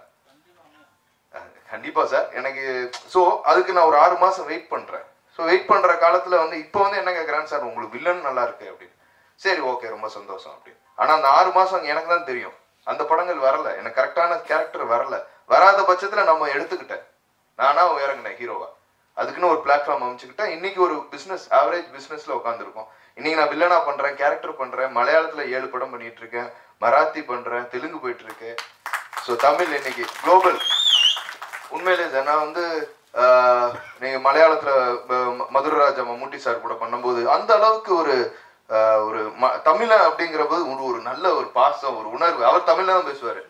கண்டிப்பா சார் எனக்கு. ஸோ அதுக்கு நான் ஒரு 6 மாசம் வெயிட் பண்றேன். ஸோ வெயிட் பண்ற காலத்துல வந்து இப்போ வந்து என்ன கேட்கறேன், சார் உங்களுக்கு வில்லன் நல்லா இருக்கு அப்படின்னு. சரி ஓகே ரொம்ப சந்தோஷம் அப்படின்னு. ஆனா அந்த 6 மாசம் எனக்கு தான் தெரியும் அந்த படங்கள் வரல, எனக்கு கரெக்டான கேரக்டர் வரல. வராத பட்சத்துல நம்ம எடுத்துக்கிட்டேன், நானா இறங்கினேன் ஹீரோவா. அதுக்குன்னு ஒரு பிளாட்ஃபார்ம் அமைச்சுக்கிட்டேன். இன்னைக்கு ஒரு பிசினஸ், ஆவரேஜ் பிசினஸ்ல உட்காந்துருக்கோம். இன்னைக்கு நான் வில்லனா பண்றேன், கேரக்டர் பண்றேன், மலையாளத்துல 7 படம் பண்ணிட்டு இருக்கேன், மராத்தி பண்றேன், தெலுங்கு போயிட்டு இருக்கு. ஸோ தமிழ் இன்னைக்கு குளோபல். உண்மையிலே சார் நான் வந்து நீங்க மலையாளத்துல மதுரராஜா மம்முட்டி சார் கூட பண்ணும்போது அந்த அளவுக்கு ஒரு தமிழ அப்படிங்கிற போது ஒரு நல்ல ஒரு பாசம், ஒரு உணர்வு. அவர் தமிழ்ல தான் பேசுவாரு.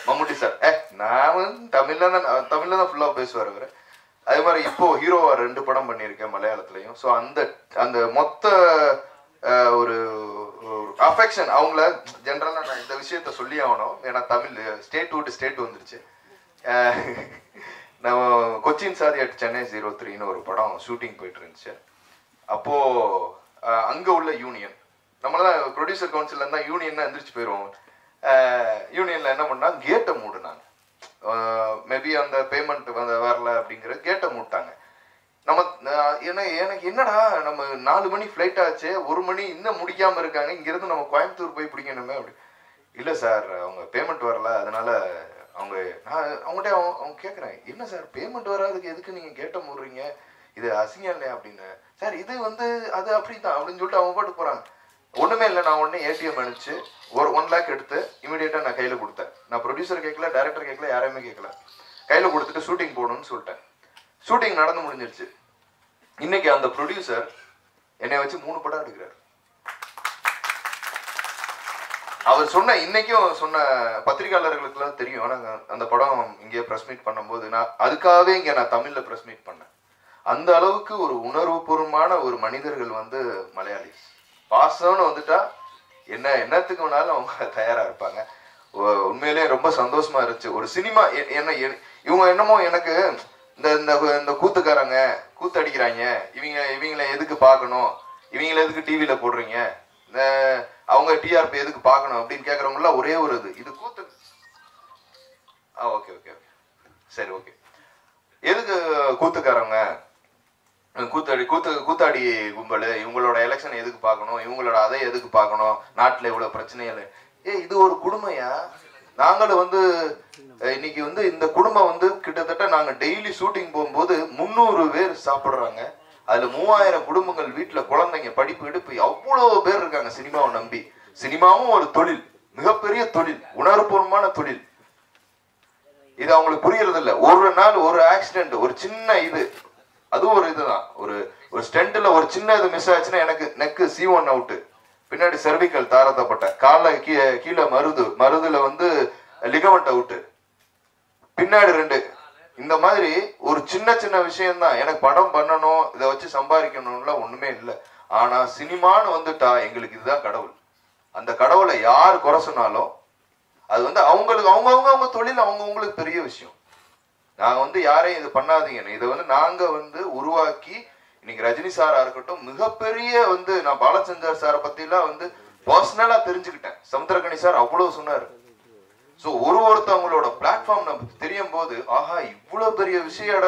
மம்முட்டி சார் நான் வந்து தமிழ்ல தான் ஃபுல்லா பேசுவார் அவரு. அதே மாதிரி இப்போ ஹீரோவா 2 படம் பண்ணியிருக்கேன் மலையாளத்துலயும். ஸோ அந்த மொத்த ஒரு அஃபெக்ஷன் அவங்கள ஜென்ரலா நான் இந்த விஷயத்த சொல்லி ஆகணும். ஏன்னா தமிழ் ஸ்டேட் விட்டு ஸ்டேட் வந்துருச்சு. நம்ம கொச்சின் சாதி அட் சென்னை 03ன்னு ஒரு படம் ஷூட்டிங் போயிட்டு இருந்துச்சு. அப்போ அங்க உள்ள யூனியன் நம்மளாம் ப்ரொடியூசர் கவுன்சில் இருந்தா யூனியன் எந்திரிச்சு போயிடுவோம். யூனியன்ல என்ன பண்ணா கேட்டை மூடுனாங்க. மேபி அந்த பேமெண்ட் வரல அப்படிங்கிற கேட்டை மூட்டாங்க. நம்ம எனக்கு என்னடா நம்ம 4 மணி ஃப்ளைட் ஆச்சு, 1 மணி இன்னும் முடிக்காம இருக்காங்க, இங்கிருந்து நம்ம கோயம்புத்தூர் போய் பிடிக்கணுமே அப்படி. இல்லை சார் அவங்க பேமெண்ட் வரல, அதனால அவங்ககிட்ட அவங்க கேட்குறேன், என்ன சார் பேமெண்ட் வராதுக்கு எதுக்கு நீங்க கேட்டை மூடுறீங்க, இது அசிங்கம் இல்லையா அப்படின்னு. சார் இது அது அப்படித்தான் அப்படின்னு சொல்லிட்டு அவங்க பாட்டு போறாங்க. ஒண்ணுமே இல்லை, நான் உடனே ஏடிஎம் அனுப்பிச்சு ஒரு 1 lakh எடுத்து இமீடியட்டா நான் கையில கொடுத்தேன். நான் ப்ரொடியூசர் கேட்கல, டைரக்டர் கேட்கல, யாரையுமே கேட்கல, கையில கொடுத்துட்டு ஷூட்டிங் போகணும்னு சொல்லிட்டேன். ஷூட்டிங் நடந்து முடிஞ்சிருச்சு. இன்னைக்கு அந்த ப்ரொடியூசர் என்னை வச்சு 3 படம் எடுக்கிறார். அவர் இன்னைக்கும் சொன்ன பத்திரிகையாளர்களுக்குலாம் தெரியும். ஆனா அந்த படம் இங்கே பிரஸ் மீட் பண்ணும்போது நான் அதுக்காகவே இங்க நான் தமிழ்ல பிரஸ் மீட் பண்ணேன். அந்த அளவுக்கு ஒரு உணர்வுபூர்வமான ஒரு மனிதர்கள் மலையாளி பாசம்னு வந்துட்டா என்னத்துக்கு வேணாலும் அவங்க தயாரா இருப்பாங்க. உண்மையிலேயே ரொம்ப சந்தோஷமா இருந்துச்சு. ஒரு சினிமா இவங்க என்னமோ எனக்கு இந்த கூத்துக்காரங்க கூத்தடிக்கிறாங்க, இவங்களை எதுக்கு பார்க்கணும், இவங்களை எதுக்கு டிவியில போடுறீங்க, அவங்க டிஆர்பி எதுக்கு பார்க்கணும் அப்படின்னு கேட்கறவங்கள ஒரே ஒரு இது கூத்து. ஓகே ஓகே சரி ஓகே, எதுக்கு கூத்துக்காரங்க கூத்தாடி கும்பல் இவங்களோட எலெக்ஷன் எதுக்கு பார்க்கணும், இவங்களோட அதை எதுக்கு பார்க்கணும், நாட்டுல இவ்வளவு பிரச்சனைகள். இது ஒரு குடும்பையா? நாங்களும் இன்னைக்கு இந்த குடும்பம் கிட்டத்தட்ட நாங்க டெய்லி ஷூட்டிங் போகும்போது 300 பேர் சாப்பிடுறாங்க. அதுல 3000 குடும்பங்கள் வீட்டுல குழந்தைங்க படிப்பு எடுப்பு அவ்வளவு பேர் இருக்காங்க சினிமாவை நம்பி. சினிமாவும் ஒரு தொழில், மிகப்பெரிய தொழில், உணர்வுபூர்வமான தொழில். இது அவங்களுக்கு புரியறது இல்ல. ஒரு நாள் ஒரு ஆக்சிடென்ட், ஒரு சின்ன அதுவும் ஒரு இதுதான், ஒரு ஸ்டென்ட்ல ஒரு சின்ன இது மிஸ் ஆச்சுன்னா எனக்கு நெக்கு C1 அவுட், பின்னாடி செர்விக்கல் தாரத்தப்பட்ட கால கீழே மருதுல லிகமெண்ட் அவுட், பின்னாடி 2. இந்த மாதிரி ஒரு சின்ன சின்ன விஷயம் தான். எனக்கு படம் பண்ணணும், இதை வச்சு சம்பாதிக்கணும்லாம் ஒண்ணுமே இல்லை. ஆனா சினிமான்னு வந்துட்டா எங்களுக்கு இதுதான் கடவுள். அந்த கடவுளை யார் குறை சொன்னாலும் அது அவங்களுக்கு அவங்க தொழில் அவங்களுக்கு பெரிய விஷயம். நாங்க யாரையும் இது பண்ணாதீங்க, இதை நாங்க உருவாக்கி இன்னைக்கு ரஜினி சாரா இருக்கட்டும், மிகப்பெரிய நான் பாலச்சந்தர் சாரை பத்தி எல்லாம் பர்சனலா தெரிஞ்சுக்கிட்டேன். சமுத்திரகனி சார் அவ்வளவு சொன்னாரு. சோ ஒருத்தவங்களோட பிளாட்ஃபார்ம் நமக்கு தெரியும் போது, ஆஹா இவ்வளவு பெரிய விஷயம்,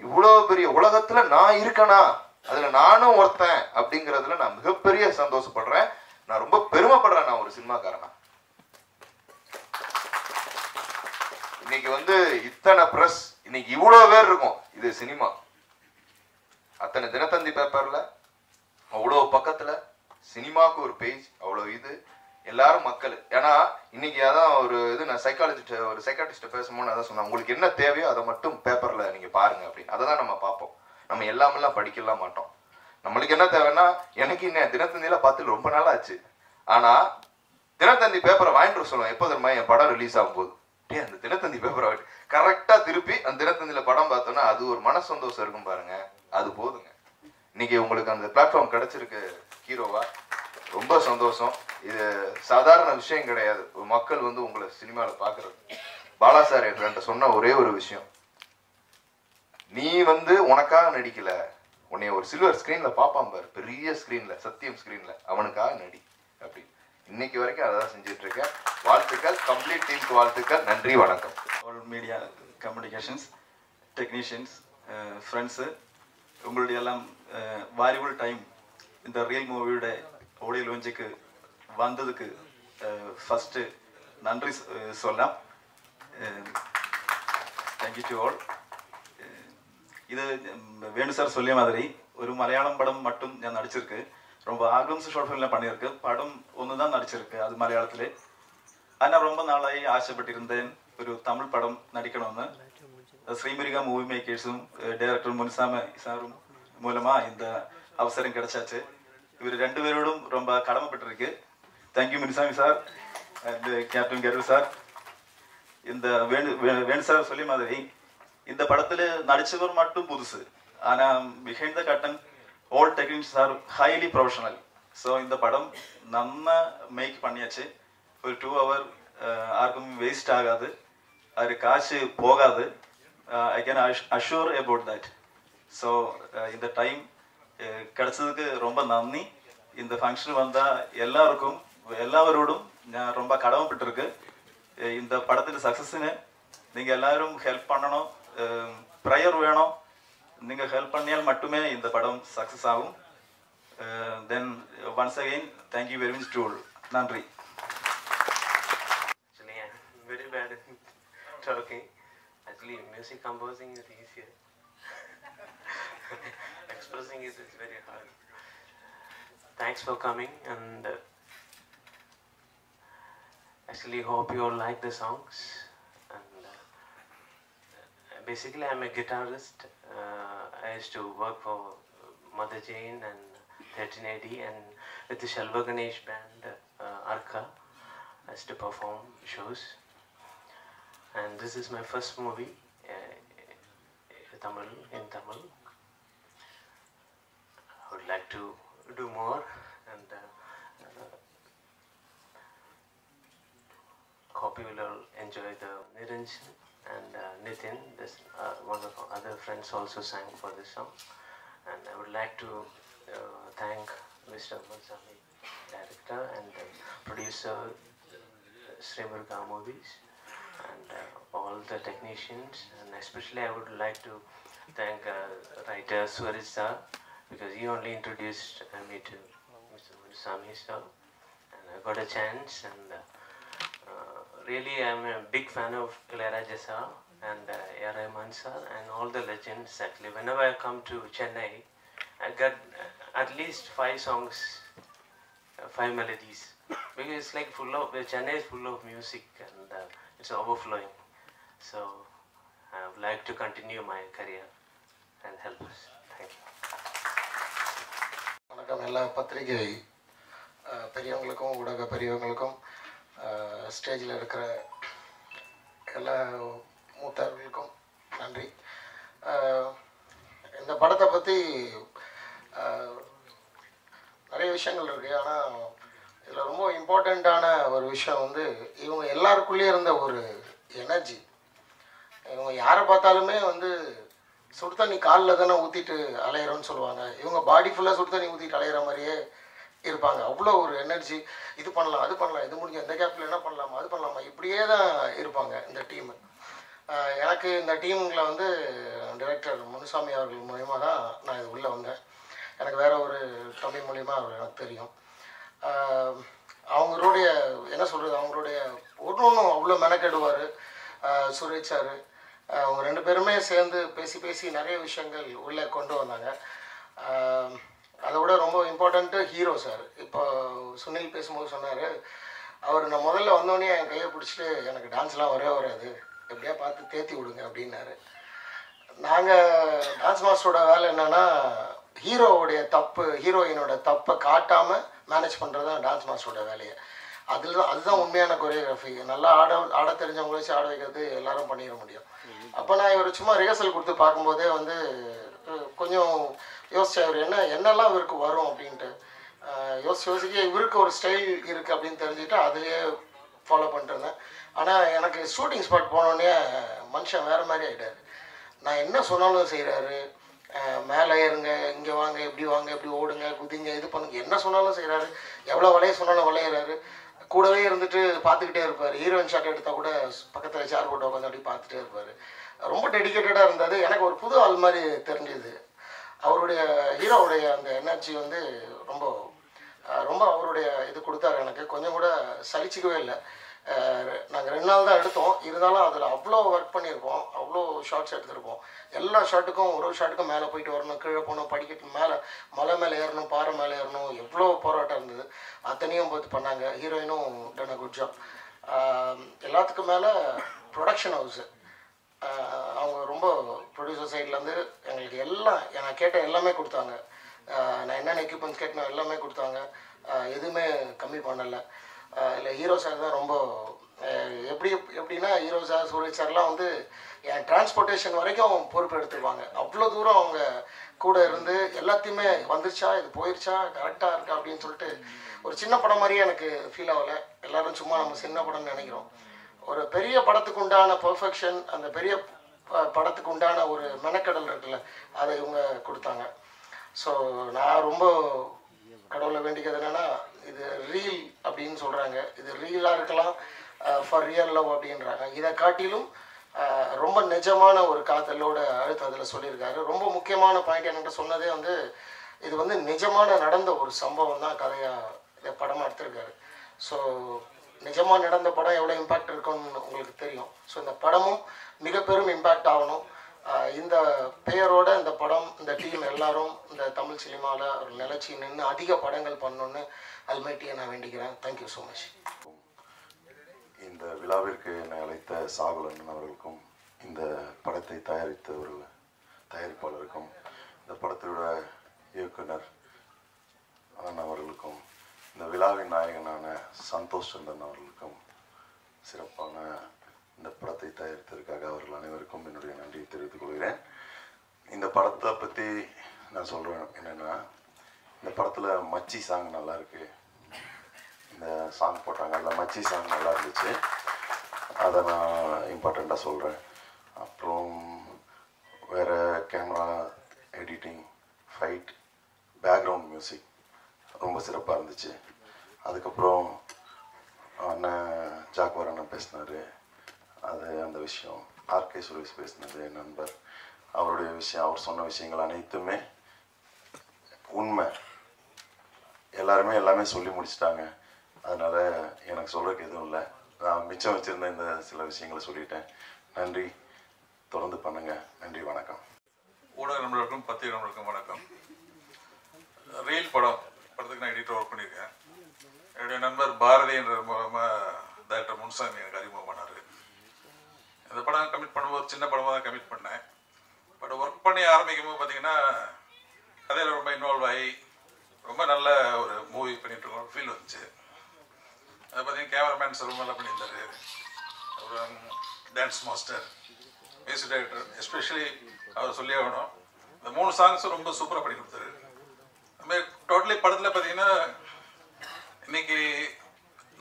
இவ்வளவு பெரிய உலகத்துல நான் இருக்கனா, அதுல நானும் ஒருத்தன் அப்படிங்கறதுல நான் மிகப்பெரிய சந்தோஷப்படுறேன். நான் ரொம்ப பெருமைப்படுறேன். நான் ஒரு சினிமாக்காரனா. இன்னைக்கு இத்தனை பிரஸ், இன்னைக்கு இவ்வளவு பேர் இருக்கும். இது சினிமா. அத்தனை தினத்தந்தி பேப்பர்ல அவ்வளவு பக்கத்துல சினிமாவுக்கு ஒரு பேஜ், அவ்வளவு எல்லாரும் மக்கள். ஏன்னா இன்னைக்கு அதான் ஒரு நான் சைக்காலஜிஸ்ட் பேசும்போது அதான் சொன்னேன், உங்களுக்கு என்ன தேவையோ அதை மட்டும் பேப்பர்ல நீங்க பாருங்க அப்படின்னு. அதை தான் நம்ம பார்ப்போம். நம்ம எல்லாமெல்லாம் படிக்கலாம் மாட்டோம். நம்மளுக்கு என்ன தேவைன்னா, எனக்கு இன்னும் தினத்தந்தியில பார்த்து ரொம்ப நாள் ஆச்சு, ஆனா தினத்தந்தி பேப்பரை வாங்கிட்டு சொல்லுவேன். எப்போ தெரியுமா, என் படம் ரிலீஸ் ஆகும் போது அந்த தினத்தந்தி பேப்பரை கரெக்டா திருப்பி அந்த தினத்தந்தியில படம் பார்த்தோன்னா அது ஒரு மன சந்தோஷம் இருக்கும் பாருங்க, அது போதுங்க. இன்னைக்கு உங்களுக்கு அந்த பிளாட்ஃபார்ம் கிடைச்சிருக்கு ஹீரோவா, ரொம்ப சந்தோஷம். இது சாதாரண விஷயம் கிடையாது. மக்கள் உங்களை சினிமால பாக்குறது. பாலா சார் என்கிட்ட சொன்ன ஒரே ஒரு விஷயம், நீ உனக்காக நடிக்கல, உன்னைய ஒரு சில்வர் ஸ்கிரீன்ல பாப்பான் பாரு, பெரிய ஸ்கிரீன்ல, சத்தியம் ஸ்கிரீன்ல, அவனுக்காக நடி அப்படி. இன்னைக்கு வரைக்கும் அதான் செஞ்சுட்டு இருக்கேன். வாழ்த்துக்கள், கம்ப்ளீட் டீமுக்கு வாழ்த்துக்கள். நன்றி, வணக்கம். All media communications technicians friends, உங்களுடைய எல்லாம் வாரியபிள் டைம் இந்த ரியல் மூவியோட ஆடியோ லான்ச்சுக்கு வந்ததுக்கு ஃபஸ்ட்டு நன்றி சொல்லலாம். Thank you to all. இது வேணு சார் சொல்லிய மாதிரி ஒரு மலையாளம் படம் மட்டும் நான் நடிச்சிருக்கு. ரொம்ப ஆல்பம்ஸ் ஷார்ட் ஃபிலிம்ல பண்ணியிருக்கு. படம் ஒன்று தான் நடிச்சிருக்கு, அது மலையாளத்திலே. ஆனால் ரொம்ப நாளாகி ஆசைப்பட்டிருந்தேன் ஒரு தமிழ் படம் நடிக்கணும்னு. ஸ்ரீமுருகா மூவி மேக்கர்ஸும் டைரக்டர் முனுசாமி சாரும் மூலமா இந்த அவசரம் கிடைச்சாச்சு. இவர் 2 பேரோடும் ரொம்ப கடமைப்பட்டிருக்கு. Thank you Munusamy sir and captain Karu sir. இந்த வேணு சார் சொல்லி மாதிரி இந்த படத்தில் நடிச்சவர் மட்டும் புதுசு. ஆனால் behind the cotton all techniques are highly professional. So இந்த படம் நம்ம மேக் பண்ணியாச்சு. ஒரு 2 hour யாருக்கும் வேஸ்ட் ஆகாது, அது காசு போகாது. I can assure about that. So இந்த டைம் கிடைச்சதுக்கு ரொம்ப நன்றி. இந்த ஃபங்க்ஷன் வந்தால் எல்லாரோடும் நான் ரொம்ப கடமைப்பட்டிருக்கு. இந்த படத்தில் சக்ஸஸ்ன்னு நீங்கள் எல்லாரும் ஹெல்ப் பண்ணணும், ப்ரேயர் வேணும். நீங்கள் ஹெல்ப் பண்ணியால் மட்டுமே இந்த படம் சக்ஸஸ் ஆகும். Then once again thank you very much to all. நன்றி. Actually, I'm very bad at talking. Actually, music composing is easier. Expressing it is very hard. Thanks for coming, and actually hope you all like the songs. And basically, I'm a guitarist. I used to work for Mother Jane and 13AD, and with the Shalva Ganesh band, Arka. I used to perform shows, and this is my first movie in Tamil. I would like to do more, and hope you will all enjoy the Niranjan and Nitin. This one of our other friends also sang for this song, and I would like to thank Mr. Munsami, director, and producer Srimurga Movies, and all the technicians, and especially I would like to thank writer Swaraj sir, because he only introduced me to Mr. Munsami sir, and I got a chance, and really I'm a big fan of Ilayaraja sir and A. Rahman sir and all the legends. Actually, whenever I come to Chennai, I got at least 5 songs, 5 melodies, because it's like Chennai is full of music, and it's overflowing. So I would like to continue my career and help us. Thank you. வணக்கம். எல்லா பத்திரிகை பெரியவங்களுக்கும் ஊடக பெரியவங்களுக்கும் ஸ்டேஜில் இருக்கிற எல்லா மூத்தவர்களுக்கும் நன்றி. இந்த படத்தை பற்றி நிறைய விஷயங்கள் இருக்குது. ஆனால் இதில் ரொம்ப இம்பார்ட்டண்ட்டான ஒரு விஷயம் வந்து இவங்க எல்லாருக்குள்ளேயே இருந்த ஒரு எனர்ஜி. இவங்க யாரை பார்த்தாலுமே வந்து சுடு தண்ணி காலில் தானே ஊற்றிட்டு அலையிறோன்னு சொல்லுவாங்க. இவங்க பாடி ஃபுல்லாக சுடு தண்ணி ஊற்றிட்டு அலையிற மாதிரியே இருப்பாங்க. அவ்வளோ ஒரு எனர்ஜி. இது பண்ணலாம், அது பண்ணலாம், இது முடிஞ்ச இந்த கேப்பில் என்ன பண்ணலாமா, அது பண்ணலாமா, இப்படியே தான் இருப்பாங்க இந்த டீமு. எனக்கு இந்த டீமில் வந்து டைரக்டர் முனுசாமி அவர்கள் மூலிமா தான் நான் இது உள்ளே வந்தேன். எனக்கு வேறு ஒரு தம்பி மூலிமா அவர் எனக்கு தெரியும். அவங்களுடைய என்ன சொல்கிறது, அவங்களுடைய ஒன்றும் அவ்வளோ மெனக்கெடுவார் சுரேஷ் சார். அவங்க 2 பேருமே சேர்ந்து பேசி நிறைய விஷயங்கள் உள்ளே கொண்டு வந்தாங்க. அதை விட ரொம்ப இம்பார்ட்டண்ட்டு ஹீரோ சார். இப்போ சுனில் பேசும்போது சொன்னார், அவர் நான் முதல்ல வந்தோடனே என் கையை பிடிச்சிட்டு எனக்கு டான்ஸ்லாம் வராது, எப்படியா பார்த்து தேத்தி விடுங்க அப்படின்னாரு. நாங்கள் டான்ஸ் மாஸ்டரோட வேலை என்னென்னா ஹீரோவுடைய தப்பு, ஹீரோயினோட தப்பை காட்டாமல் மேனேஜ் பண்ணுறது தான் டான்ஸ் மாஸ்டரோட வேலையை. அதுதான் உண்மையான கொரியோகிராஃபி. நல்லா ஆட தெரிஞ்சவங்கள வச்சு ஆட வைக்கிறது எல்லாரும் பண்ணிட முடியும். அப்போ நான் இவர் சும்மா ரிஹர்சல் கொடுத்து பார்க்கும்போதே வந்து கொஞ்சம் யோசிச்சேன், இவர் என்னெல்லாம் இவருக்கு வரும் அப்படின்ட்டு யோசிக்க இவருக்கு ஒரு ஸ்டைல் இருக்குது அப்படின்னு தெரிஞ்சுட்டு அதுலேயே ஃபாலோ பண்ணிட்டு இருந்தேன். ஆனால் எனக்கு ஷூட்டிங் ஸ்பாட் போனோடனே மனுஷன் வேறு மாதிரி ஆகிட்டார். நான் என்ன சொன்னாலும் செய்கிறாரு. மேலே ஏறுங்க, இங்கே வாங்க, இப்படி ஓடுங்க, குதிங்க, இது பண்ணுங்க, என்ன சொன்னாலும் செய்கிறாரு. எவ்வளோ வளைய சொன்னாலும் வளையிறாரு. கூடவே இருந்துட்டு பார்த்துக்கிட்டே இருப்பார். ஹீரோயின் ஷாட் எடுத்தால் கூட பக்கத்தில் சேர் போட்டு உட்காந்து அப்படி பார்த்துட்டே இருப்பார். ரொம்ப டெடிக்கேட்டடாக இருந்தது. எனக்கு ஒரு புது ஆள் மாதிரி தெரிஞ்சுது. அவருடைய ஹீரோவுடைய அந்த எனர்ஜி வந்து ரொம்ப ரொம்ப அவருடைய இது கொடுத்தாரு. எனக்கு கொஞ்சம் கூட சலிச்சிக்கவே இல்லை. நாங்கள் 2 நாள் தான் எடுத்தோம். இருந்தாலும் அதில் அவ்வளோ ஒர்க் பண்ணியிருப்போம், அவ்வளோ ஷார்ட்ஸ் எடுத்திருப்போம். எல்லா ஷாட்டுக்கும் ஒரு ஷாட்டுக்கும் மேலே போயிட்டு வரணும், கீழே போகணும், படிக்கட்டு மேலே மலை மேலே ஏறணும், பாறை மேலே ஏறணும், எவ்வளோ போராட்டம் இருந்தது. அத்தனையும் பார்த்து பண்ணாங்க. ஹீரோயினும் டன் அ குட் ஜாப். எல்லாத்துக்கும் மேலே ப்ரொடக்ஷன் ஹவுஸு அவங்க ரொம்ப ப்ரொடியூசர் சைட்லேருந்து எங்களுக்கு எல்லாம் நான் கேட்ட எல்லாமே கொடுத்தாங்க. நான் என்னென்ன எக்யூப்மெண்ட்ஸ் கேட்டேனோ எல்லாமே கொடுத்தாங்க. எதுவுமே கம்மி பண்ணலை. இல்லை ஹீரோ சார் தான் ரொம்ப எப்படி எப்படின்னா ஹீரோ சார் சூரஜ் சார்லாம் வந்து என் டிரான்ஸ்போர்ட்டேஷன் வரைக்கும் பொறுப்பு எடுத்துக்குவாங்க. அவ்வளோ தூரம் அவங்க கூட இருந்து எல்லாத்தையுமே வந்துருச்சா இது போயிடுச்சா கரெக்டாக இருக்கா அப்படின்னு சொல்லிட்டு ஒரு சின்ன படம் மாதிரியே எனக்கு ஃபீல் ஆகலை. எல்லோரும் சும்மா நம்ம சின்ன படம்னு நினைக்கிறோம். ஒரு பெரிய படத்துக்கு உண்டான பர்ஃபெக்ஷன், அந்த பெரிய படத்துக்கு உண்டான ஒரு மெனக்கடல் இருக்குல்ல, அதை இவங்க கொடுத்தாங்க. ஸோ நான் ரொம்ப கடவுளை வேண்டிக்கிறது என்னென்னா, இது ரீல் அப்படின்னு சொல்கிறாங்க, இது ரீலாக இருக்கலாம், ஃபார் ரியல் லவ் அப்படின்றாங்க. இதை காட்டிலும் ரொம்ப நிஜமான ஒரு காதலோட அழுத்த அதில் சொல்லியிருக்காரு. ரொம்ப முக்கியமான பாயிண்ட் என்கிட்ட சொன்னதே வந்து இது வந்து நிஜமான நடந்த ஒரு சம்பவம் தான் கதையாக இதை படமாக எடுத்திருக்காரு. ஸோ நிஜமாக நடந்த படம் எவ்வளோ இம்பேக்ட் இருக்குன்னு உங்களுக்கு தெரியும். ஸோ இந்த படமும் மிக பெரும் இம்பேக்ட் ஆகணும். இந்த பெயரோட இந்த படம், இந்த டீம் எல்லாரும் இந்த தமிழ் சினிமாவில் ஒரு நிலச்சி நின்று அதிக படங்கள் பண்ணணுன்னு அல்மைட்டியை நான் வேண்டிக்கிறேன். Thank you so much. இந்த விழாவிற்கு என்னை அழைத்த சாகுலன் அவர்களுக்கும், இந்த படத்தை தயாரித்த ஒரு தயாரிப்பாளருக்கும், இந்த படத்தோட இயக்குனர் அவர்களுக்கும், இந்த விழாவின் நாயகனான சந்தோஷ் சந்திரன் அவர்களுக்கும், சிறப்பான இந்த படத்தை தயாரித்ததற்காக அவர்கள் அனைவருக்கும் என்னுடைய நன்றியை தெரிவித்துக் கொள்கிறேன். இந்த படத்தை பற்றி நான் சொல்கிறேன் என்னென்னா, இந்த படத்தில் மச்சி சாங் நல்லாயிருக்கு. இந்த சாங் போட்டாங்க, அதில் மச்சி சாங் நல்லா இருந்துச்சு. அதை நான் இம்பார்ட்டண்ட்டாக சொல்கிறேன். அப்புறம் வேறு camera, editing, fight, background music ரொம்ப சிறப்பாக இருந்துச்சு. அதுக்கப்புறம் அண்ணன் ஜாக்வார் அண்ணன் பேசினார், அது அந்த விஷயம். ஆர்கே சுரேஷ் பேசினது என் நண்பர், அவருடைய விஷயம், அவர் சொன்ன விஷயங்கள் அனைத்துமே உண்மை. எல்லாமே சொல்லி முடிச்சிட்டாங்க. அதனால் எனக்கு சொல்கிறதுக்கு எதுவும் இல்லை. நான் மிச்சம் வச்சுருந்த இந்த சில விஷயங்களை சொல்லிட்டேன். நன்றி, தொடர்ந்து பண்ணுங்கள். நன்றி, வணக்கம். ஊடக நண்பர்களுக்கும் பத்திரிகை நண்பர்களுக்கும் வணக்கம். ரீல் படத்துக்கு நான் எடிட்டர் ஒர்க் பண்ணியிருக்கேன். என்னுடைய நண்பர் பாரதி என்ற மூலமாக டைரக்டர் முன்சாமி எனக்கு அறிமுகமானார். இந்த படம் கமிட் பண்ணும்போது சின்ன படமாக தான் கமிட் பண்ணேன். பட் ஒர்க் பண்ணி ஆரம்பிக்கும் போது பார்த்தீங்கன்னா கதையில் ரொம்ப இன்வால்வ் ஆகி ரொம்ப நல்ல ஒரு மூவி பண்ணிட்டு இருக்கோம் ஃபீல் வந்துச்சு. அதை பார்த்தீங்கன்னா கேமராமேன் ரொம்ப நல்லா பண்ணியிருந்தார். அப்புறம் dance master, music director, especially அவர் சொல்லி ஆகணும், இந்த 3 சாங்ஸும் ரொம்ப சூப்பராக பண்ணி கொடுத்தாரு. அதுமாதிரி டோட்டலி படத்தில் பார்த்தீங்கன்னா இன்னைக்கு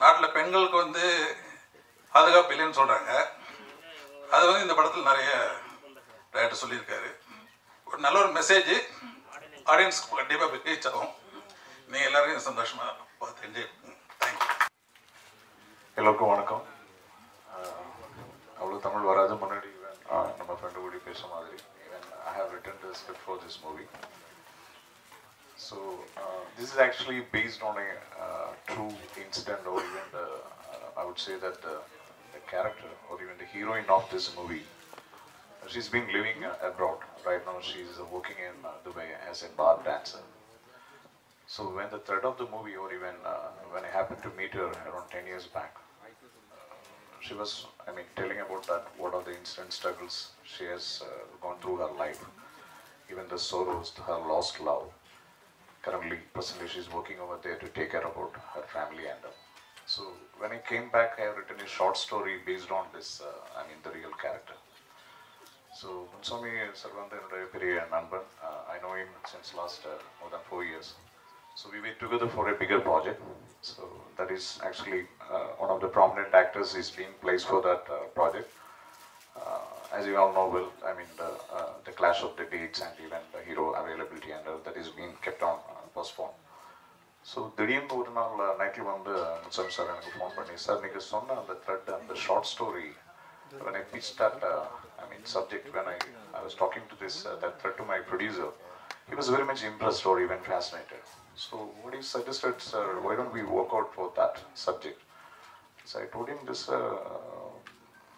நாட்டில் பெண்களுக்கு வந்து பாதுகாப்பு இல்லைன்னு சொல்கிறாங்க. அது வந்து இந்த படத்தில் நிறைய டைரக்டர் சொல்லியிருக்காரு. ஒரு நல்ல ஒரு மெசேஜ் ஆடியன்ஸ்க்கு கண்டிப்பாக ரீச் ஆகும். நீங்கள் எல்லாரையும் சந்தோஷமாக பார்த்து என்ஜாய் பண்ணுங்க. தேங்க்யூ. எல்லோருக்கும் வணக்கம். அவ்வளோ தமிழ் வராது, முன்னாடி நம்ம ஃப்ரெண்டு கூடி பேசுகிற மாதிரி I have written the script for this movie. So this is actually based on a true incident, or even I would say that the character or even the heroine of this movie, she's been living abroad. Right now she's working in Dubai as a bar dancer. So when the thread of the movie, or even when I happened to meet her around 10 years back, she was, telling about that, what are the instant struggles she has gone through her life, even the sorrows, her lost love. Currently, presently, she's working over there to take care about her family and so when I came back, I have written a short story based on this, the real character. So Munsami Sarvanthan Periya Nanban, I know him since last more than 4 years. So we were together for a bigger project. So that is actually one of the prominent actors is being placed for that project. As you all know well, the clash of the dates and even the hero availability and that is being kept on postponed. So திடீர்னு ஒரு நாள் நைட்டில் வந்து Munsamy sir எனக்கு phone பண்ணி, sir நீங்கள் சொன்ன அந்த த்ரெட், அந்த short story, when I pitched that subject, when I was talking to this that thread to my producer, he was very much impressed or even fascinated. So what he suggested, sir, why don't we work out for that subject? So I told him this,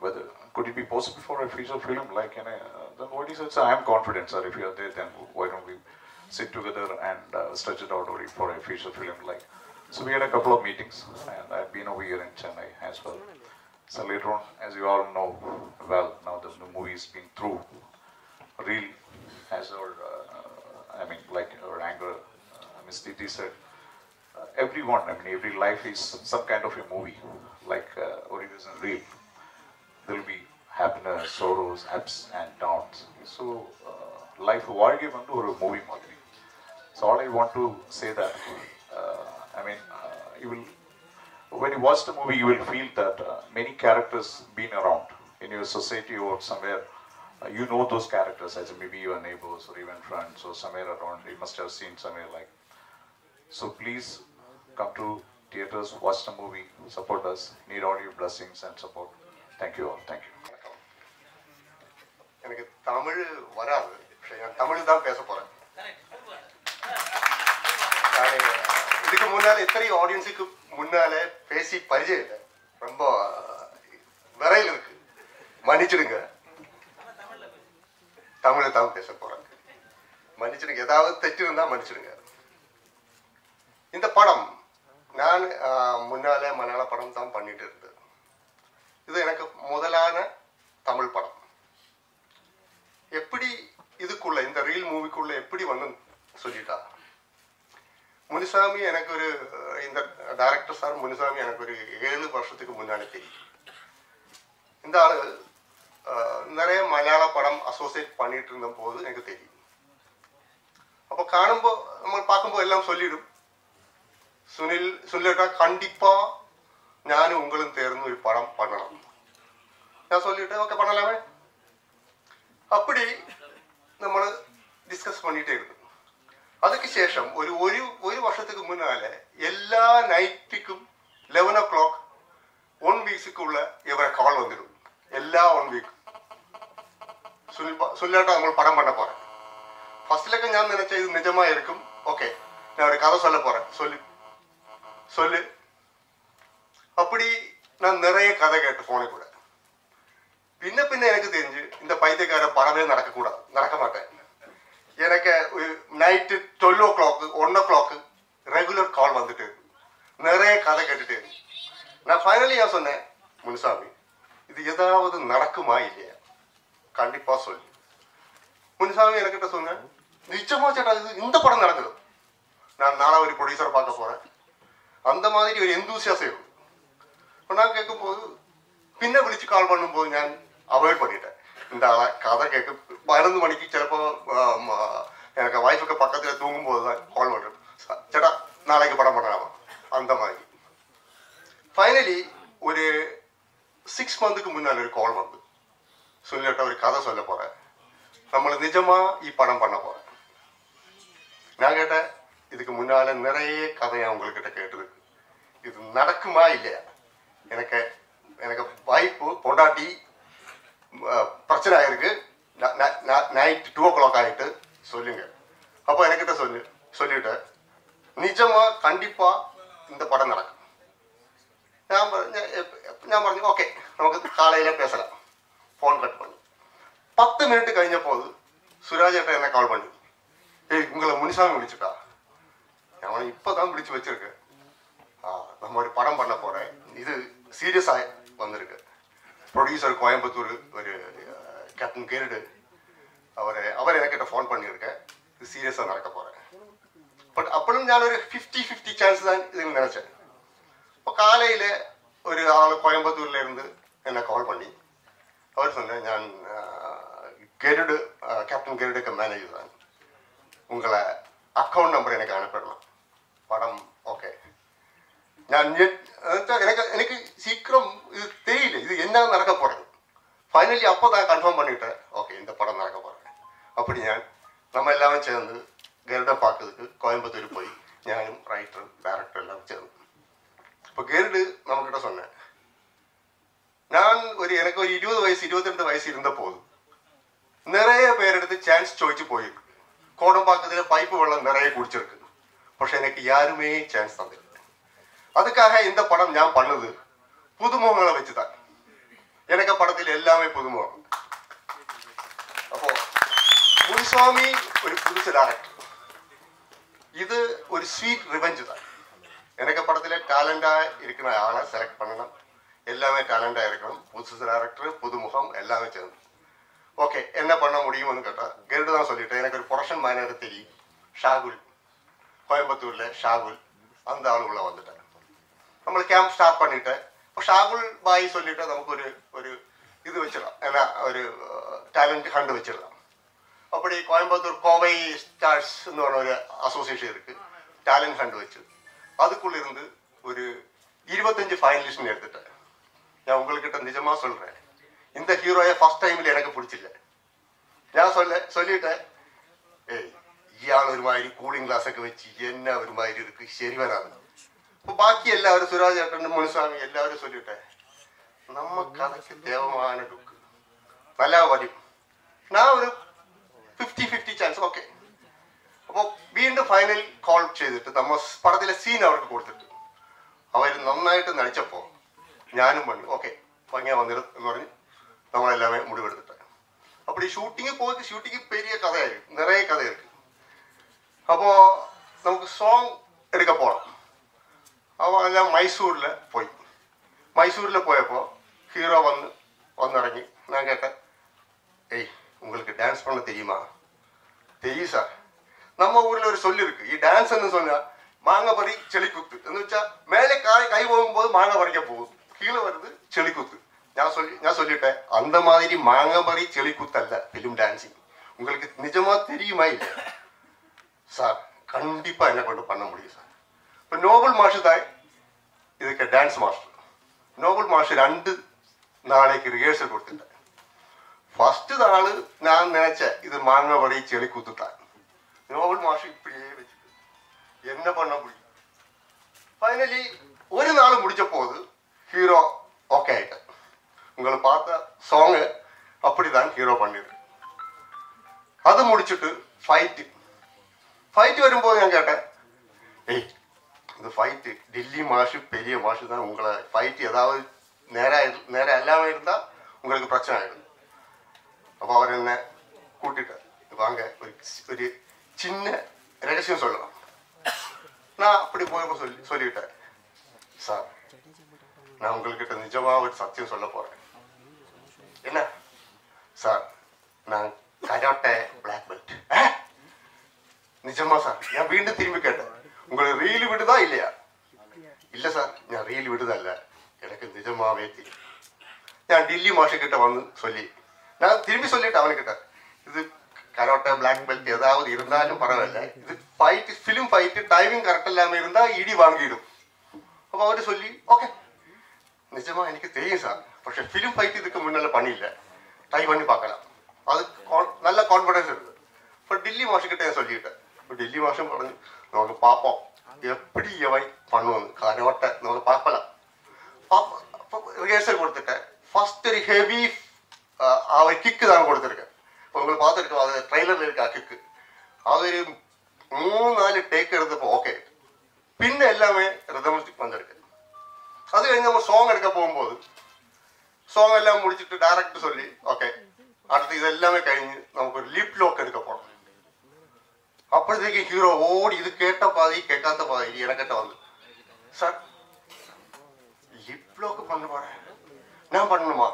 whether could it be possible for a feature film like then what he said, sir, I am confident, sir, if you are there, then why don't we sit together and stretch it out for a feature film like. So we had a couple of meetings, and I've been over here in Chennai as well. So later on, as you all know well, now the movie is being through. Reel has our, like our anger, Ms. Diti said, everyone, every life is some kind of a movie, like Origins and Reel. happiness, sorrows, ups and downs. So life வாழ்க்கை வந்து ஒரு movie மாதிரி. So all I want to say that I mean you will when you watch the movie you will feel that many characters been around in your society or somewhere. You know those characters as maybe your neighbors or even friends or somewhere around. You must have seen somewhere like. So please come to theaters, watch the movie, support us. Need all your blessings and support. Thank you all. Thank you. எனக்கு தமிழ் வராது, நான் தமிழ் தான் பேச போறேன். இதுக்கு முன்னால இத்தனை ஆடியன்ஸுக்கு முன்னாலே பேசி பரிச்சயம் இல்லை, ரொம்ப விரையில் இருக்கு, மன்னிச்சிடுங்க. தமிழை தான் பேச போறேன், மன்னிச்சிடுங்க. ஏதாவது தெற்று இருந்தா மன்னிச்சிடுங்க. இந்த படம் நான் முன்னாலே மலையாள படம் தான் பண்ணிட்டு இருந்தது. இது எனக்கு முதலான தமிழ் படம். எப்படி இதுக்குள்ள இந்த ரீல் மூவிக்குள்ள எப்படி வந்து சொல்லிட்டா, முனுசாமி எனக்கு ஒரு இந்த டைரக்டர் சார் முனுசாமி எனக்கு ஒரு 7 வருஷத்துக்கு முன்னாடி தெரியும். இந்த ஆளு நிறைய மலையாள படம் அசோசியேட் பண்ணிட்டு இருந்த போது எனக்கு தெரியும். அப்போ காணும்போது நம்ம பார்க்கும்போது எல்லாம் சொல்லிடும், സുനിലേട്ടാ കണ്ടിപ്പാ ഞാനും ഉങ്ങളും ചേർന്ന് ഒരു പടം பண்ணலாம். ഞാൻ சொல்லிட்டு ஓகே பண்ணலாமே அப்படி നമ്മൾ ഡിസ്കസ് பண்ணிட்டே இருந்தோம். அதுக்கு சேஷம் ஒரு வருஷத்துக்கு முன்னாலே எல்லா நைட்டுக்கும் 11 o'clock 1 வீக்குள்ள இவரை கால் வந்துடும். எல்லா 1 வீக் സുനിലേട്ടാ നമ്മൾ படம் பண்ண போறேன். ஃபர்ஸ்ட்லக்கு ഞാൻ நினைச்ச இது நிஜமா இருக்கும், ஓகே நான் ஒரு கதை சொல்ல போறேன், சொல்லு. அப்படி நான் நிறைய கதை கேட்டு போனே கூட. பின்ன எனக்கு தெரிஞ்சு இந்த பைத்தியக்கார படமே நடக்க மாட்டேன். எனக்கு நைட்டு 12 o'clock 1 o'clock ரெகுலர் கால் வந்துட்டு நிறைய கதை கேட்டுட்டு நான் ஃபைனலி நான் சொன்னேன், முனுசாமி இது ஏதாவது நடக்குமா இல்லையா, கண்டிப்பா சொல்லு. முனுசாமி எனக்கிட்ட சொன்னேன், நிச்சயமா சேட்டா இது இந்த படம் நடக்குது, நான் நாளா ஒரு ப்ரொடியூசரை பார்க்க போறேன். அந்த மாதிரி ஒரு எந்தூசியாசம் இருக்கும். இப்போ நான் கேட்கும்போது பின்ன விழிச்சு கால் பண்ணும்போது நான் அவாய்ட் பண்ணிட்டேன். இந்த கதை கேட்க 11 மணிக்கு சிலப்போ எனக்கு வைஃபுக்கு பக்கத்தில் தூங்கும்போது தான் கால் பண்ணுறேன், சேட்டா நாளைக்கு படம் பண்ணலாமா, அந்த மாதிரி. ஃபைனலி ஒரு 6 மந்த்துக்கு முன்னால் ஒரு கால் வந்து சொல்லிட்ட ஒரு கதை சொல்ல போகிறேன், நம்மளை நிஜமாக படம் பண்ண போகிறேன். நான் கேட்டேன், இதுக்கு முன்னால நிறைய கதையை உங்கள்கிட்ட கேட்டிருக்கு, இது நடக்குமா இல்லையா, எனக்கு வாய்ப்பு பொண்டாட்டி பிரச்சனை ஆயிருக்கு, நைட் 2 o'clock ஆகிட்டு சொல்லுங்க. அப்போ எனக்கிட்ட சொல்லிட்டேன், நிஜமா கண்டிப்பா இந்த படம் நடக்கும். ഞാൻ പറഞ്ഞു ഓക്കെ നമുക്ക് കാലയിലെ பேசலாம். ഫോൺ കട്ട് பண்ணி 10 മിനിറ്റ് കഴിഞ്ഞ போது സുരാജ് ഏട്ടൻ എന്നെ கால் பண்ணி, உங்களை முனிசாமி விളിச்சுட்டா, அவனை இப்போதான் பிடிச்சு வச்சிருக்கேன், நம்ம ஒரு படம் பண்ண போறேன், இது சீரியஸாக வந்திருக்கு. ப்ரொடியூசர் கோயம்புத்தூர் ஒரு கேப்டன் கேரடு அவர் எனக்கிட்ட ஃபோன் பண்ணியிருக்கேன், இது சீரியஸாக நடக்க போகிறேன். பட் அப்பளும் நான் ஒரு 50-50 சான்ஸ் தான் இதுன்னு நினச்சேன். இப்போ காலையில் ஒரு ஆள் கோயம்புத்தூர்ல இருந்து என்னை கால் பண்ணி அவர் சொன்னேன், ഞാൻ கெருடு கேப்டன் கெருடுக்கு மேனேஜர் தான், உங்களை அக்கௌண்ட் நம்பர் எனக்கு அனுப்பிடலாம், படம் ஓகே. நான் எனக்கு சீக்கிரம் இது தெரியல, இது என்ன நடக்க போகிறது. ஃபைனலி அப்போ தான் கன்ஃபார்ம் பண்ணிட்டேன், ஓகே இந்த படம் நடக்க போகிறேன். அப்படி நம்ம எல்லாமே சேர்ந்து கெருடை பார்க்கறதுக்கு கோயம்புத்தூர் போய் ഞാനും ரைட்டர் டைரக்டர் எல்லாம் சேர்ந்து. இப்போ கெருடு நம்மக்கிட்ட சொன்னேன், நான் எனக்கு ஒரு 20 வயசு 22 வயசு இருந்த போது நிறைய பேரெடுத்து சான்ஸ் ചോദിച്ചു போயிருக்கு. கோடம்பாக்கத்தில் பைப்பு வெள்ளம் நிறைய குடிச்சிருக்கு, പക്ഷെ எனக்கு யாருமே சான்ஸ் தந்தில்லை. அதுக்காக இந்த படம் ഞാൻ பண்ணது புதுமுகங்களை வச்சுதான். எனக்கு படத்தில் எல்லாமே புதுமுகம். அப்போ முனுசாமி ஒரு புதுசு டைரக்டர், இது ஒரு ஸ்வீட் ரிவெஞ்ச் தான். எனக்கு படத்தில் டேலண்டாக இருக்கிற ஆளை செலக்ட் பண்ணணும், எல்லாமே டேலண்டாக இருக்கணும், புதுசு டைரக்டர் புதுமுகம் எல்லாமே சேர்ந்து. ஓகே என்ன பண்ண முடியும்னு கேட்டால் கெருடு தான் சொல்லிட்டேன். எனக்கு ஒரு ப்ரொடக்ஷன் மேனேஜர் தெரியும், ஷாகுல், கோயம்புத்தூரில் ஷாகுல், அந்த ஆள் உள்ள வந்துட்டேன். നമ്മൾ ക്യാമ്പ് സ്റ്റാർട്ട് பண்ணிட்டேன். അപ്പോൾ ഷാകുൽ ബായി சொல்லிட்டு നമുക്ക് ഒരു இது வச்சிடலாம், ஏன்னா ஒரு டேலண்ட் ஹண்ட் வச்சிடலாம். அப்படி கோயம்புத்தூர் கோவை ஸ்டார்ஸ்ன்னு ஒரு அசோசியேஷன் இருக்குது, டேலண்ட் ஹண்ட் வச்சு அதுக்குள்ள இருந்து ஒரு 25 ஃபைனலிஸ்ட்னு எடுத்துட்டேன். நான் உங்கள்கிட்ட நிஜமாக சொல்கிறேன், இந்த ஹீரோயை ஃபர்ஸ்ட் டைமில் எனக்கு பிடிச்சிല്ല. ഞാൻ சொல்லிட்டேன், ஏய் இயாள் ஒரு மாதிரி கூலிங் கிளாஸൊക്കെ വെച്ച് என்ன ஒரு மாதிரி இருக்கு, சரி வராது. இப்போ பாக்கி எல்லாரும் சுராஜ் ஏட்டன் முனுசாமி எல்லாரும் சொல்லிட்டேன், நம்ம கதைக்கு தேவமான லுக்கு நல்லா வரும். நான் ஒரு 50-50 ചാൻസ് ഓക്കെ. അപ്പോൾ വീണ്ടും ഫൈനൽ കോൾ ചെയ്തിട്ട് നമ്മ പടത്തിലെ സീൻ അവർക്ക് കൊടുത്തിട്ട് അവർ നന്നായിട്ട് നടിച്ചപ്പോൾ ഞാനും പറഞ്ഞു ഓക്കെ ഭംഗിയാ വന്നിരുന്നു എന്ന് പറഞ്ഞ് നമ്മളെല്ലാമേ முடிவெடுத்துட்டேன். அப்படி ஷூட்டிங்கு போயிட்டு ஷூட்டிங்கு பெரிய கதையாயிருக்கு, நிறைய கதை இருக்கு. அப்போ நமக்கு சாங் எடுக்க போகலாம். அவன் எல்லாம் மைசூரில் போயப்போ ஹீரோ வந்திறங்கி நான் கேட்டேன், ஏய் உங்களுக்கு டான்ஸ் பண்ண தெரியுமா? தெரியும் சார். நம்ம ஊரில் ஒரு சொல்லி இருக்கு, டான்ஸ்ன்னு சொன்னால் மாங்காய் பறி செளி குத்து എന്ന് വെച്ചാൽ மேலே கை போகும்போது மாங்காய் பறிக்க போகுது, கீழே வருது செளி குத்து. நான் சொல்லிட்டேன், அந்த மாதிரி மாங்காய் பறி செளி குத்தல்ல ஃபிலிம் டான்ஸிங். உங்களுக்கு நிஜமா தெரியுமா? இல்லை சார், கண்டிப்பா என்ன கொண்டு பண்ண முடியும் சார். இப்போ நோபல் மாஸ்டர் தான் இதுக்கு டான்ஸ் மாஸ்டர். நோபல் மாஸ்டர் 2 நாளைக்கு ரிஹர்சல் கொடுத்துட்டேன். ஃபர்ஸ்ட் நாள் நான் நினைச்சேன் இது மாங்காய் பறி செளி குத்துட்டான். நோபல் மாஸ்டர் இப்படியே வச்சுட்டு என்ன பண்ண முடியும்? ஃபைனலி ஒரு நாள் முடிச்ச போது ஹீரோ ஓகே ஆயிட்டேன். உங்களை பார்த்த சாங்கு அப்படிதான் ஹீரோ பண்ணிருக்கு. அது முடிச்சுட்டு ஃபைட்டு வரும்போது நான் கேட்டேன், ஏய் இந்த ஃபைட்டு டெல்லி மாஷு பெரிய மாஷு தான், உங்களை ஃபைட்டு ஏதாவது நேரம் எல்லாமே இருந்தால் உங்களுக்கு பிரச்சனை ஆகிடும். அப்போ அவர் என்ன கூட்டிட்டார், வாங்க ஒரு சின்ன ரகசியம் சொல்லலாம். நான் அப்படி போய் சொல்லிவிட்டேன், சார் நான் உங்கள்கிட்ட நிஜமாக ஒரு சத்தியம் சொல்ல போகிறேன். என்ன சார், நான் கராட்டே பிளாக் பெல்ட். நிஜமா சார்? நான் வீണ്ടുம் திரும்பி கேட்டேன், உங்களை ரீல் விடுதா இல்லையா? இல்லை சார், நான் ரீல் விடுதல்ல, எனக்கு நிஜமாவே தெரியும். நான் டெல்லி மாஷக்கிட்ட நான் திரும்பி சொல்லிட்டேன் அவனுக்கிட்ட, இது கராட்டே பிளாக் பெல்ட் ஏதாவது இருந்தாலும் பரவாயில்ல, இது fight film fight timing correct இல்லாமல் இருந்தால் இடி வாங்கிடும். அப்போ அவர் சொல்லி ஓகே நிஜமா எனக்கு தெரியும் சார், പക്ഷെ ஃபிலிம் ஃபைட் இதுக்கு முன்னால் பண்ணியில்ல, ட்ரை பண்ணி பார்க்கலாம், அது நல்ல கான்ஃபிடன்ஸ் இருக்குது. இப்போ டெல்லி மாஷக்கிட்ட நான் சொல்லிட்டேன். இப்போ டெல்லி மாஷம் പറഞ്ഞു நமக்கு பார்ப்போம் எப்படி எவை பண்ணுவோம் கரோட்டை நமக்கு பார்க்கலாம். ரிஹர்சல் கொடுத்துட்டேன். ஃபர்ஸ்ட் ஒரு ஹெவி அவர் கிக்கு தான் கொடுத்துருக்கேன். இப்போ உங்களுக்கு பார்த்துருக்கோம், அது ட்ரெய்லரில் இருக்கா கிக்கு. அது ஒரு 3-4 டேக் எடுத்தப்போ ஓகே. பின்ன எல்லாமே ரிதமிஸ்டிக் வந்திருக்கு. அது കഴിഞ്ഞ് நம்ம சாங் எடுக்க போகும்போது சாங் எல்லாம் முடிச்சுட்டு டேரக்டர் சொல்லி ஓகே அடுத்து இதெல்லாமே കഴിഞ്ഞ് നമുക്കൊരു ലിപ് ലോക്ക് എടുக்க போனோம். அப்போதைக்கு ஹீரோ ஓடி இது கேட்ட பாதி கேட்காத பாதி எனக்கிட்ட வந்து, சார் லிப் லாக் பண்ண போறேன், நான் பண்ணணுமா?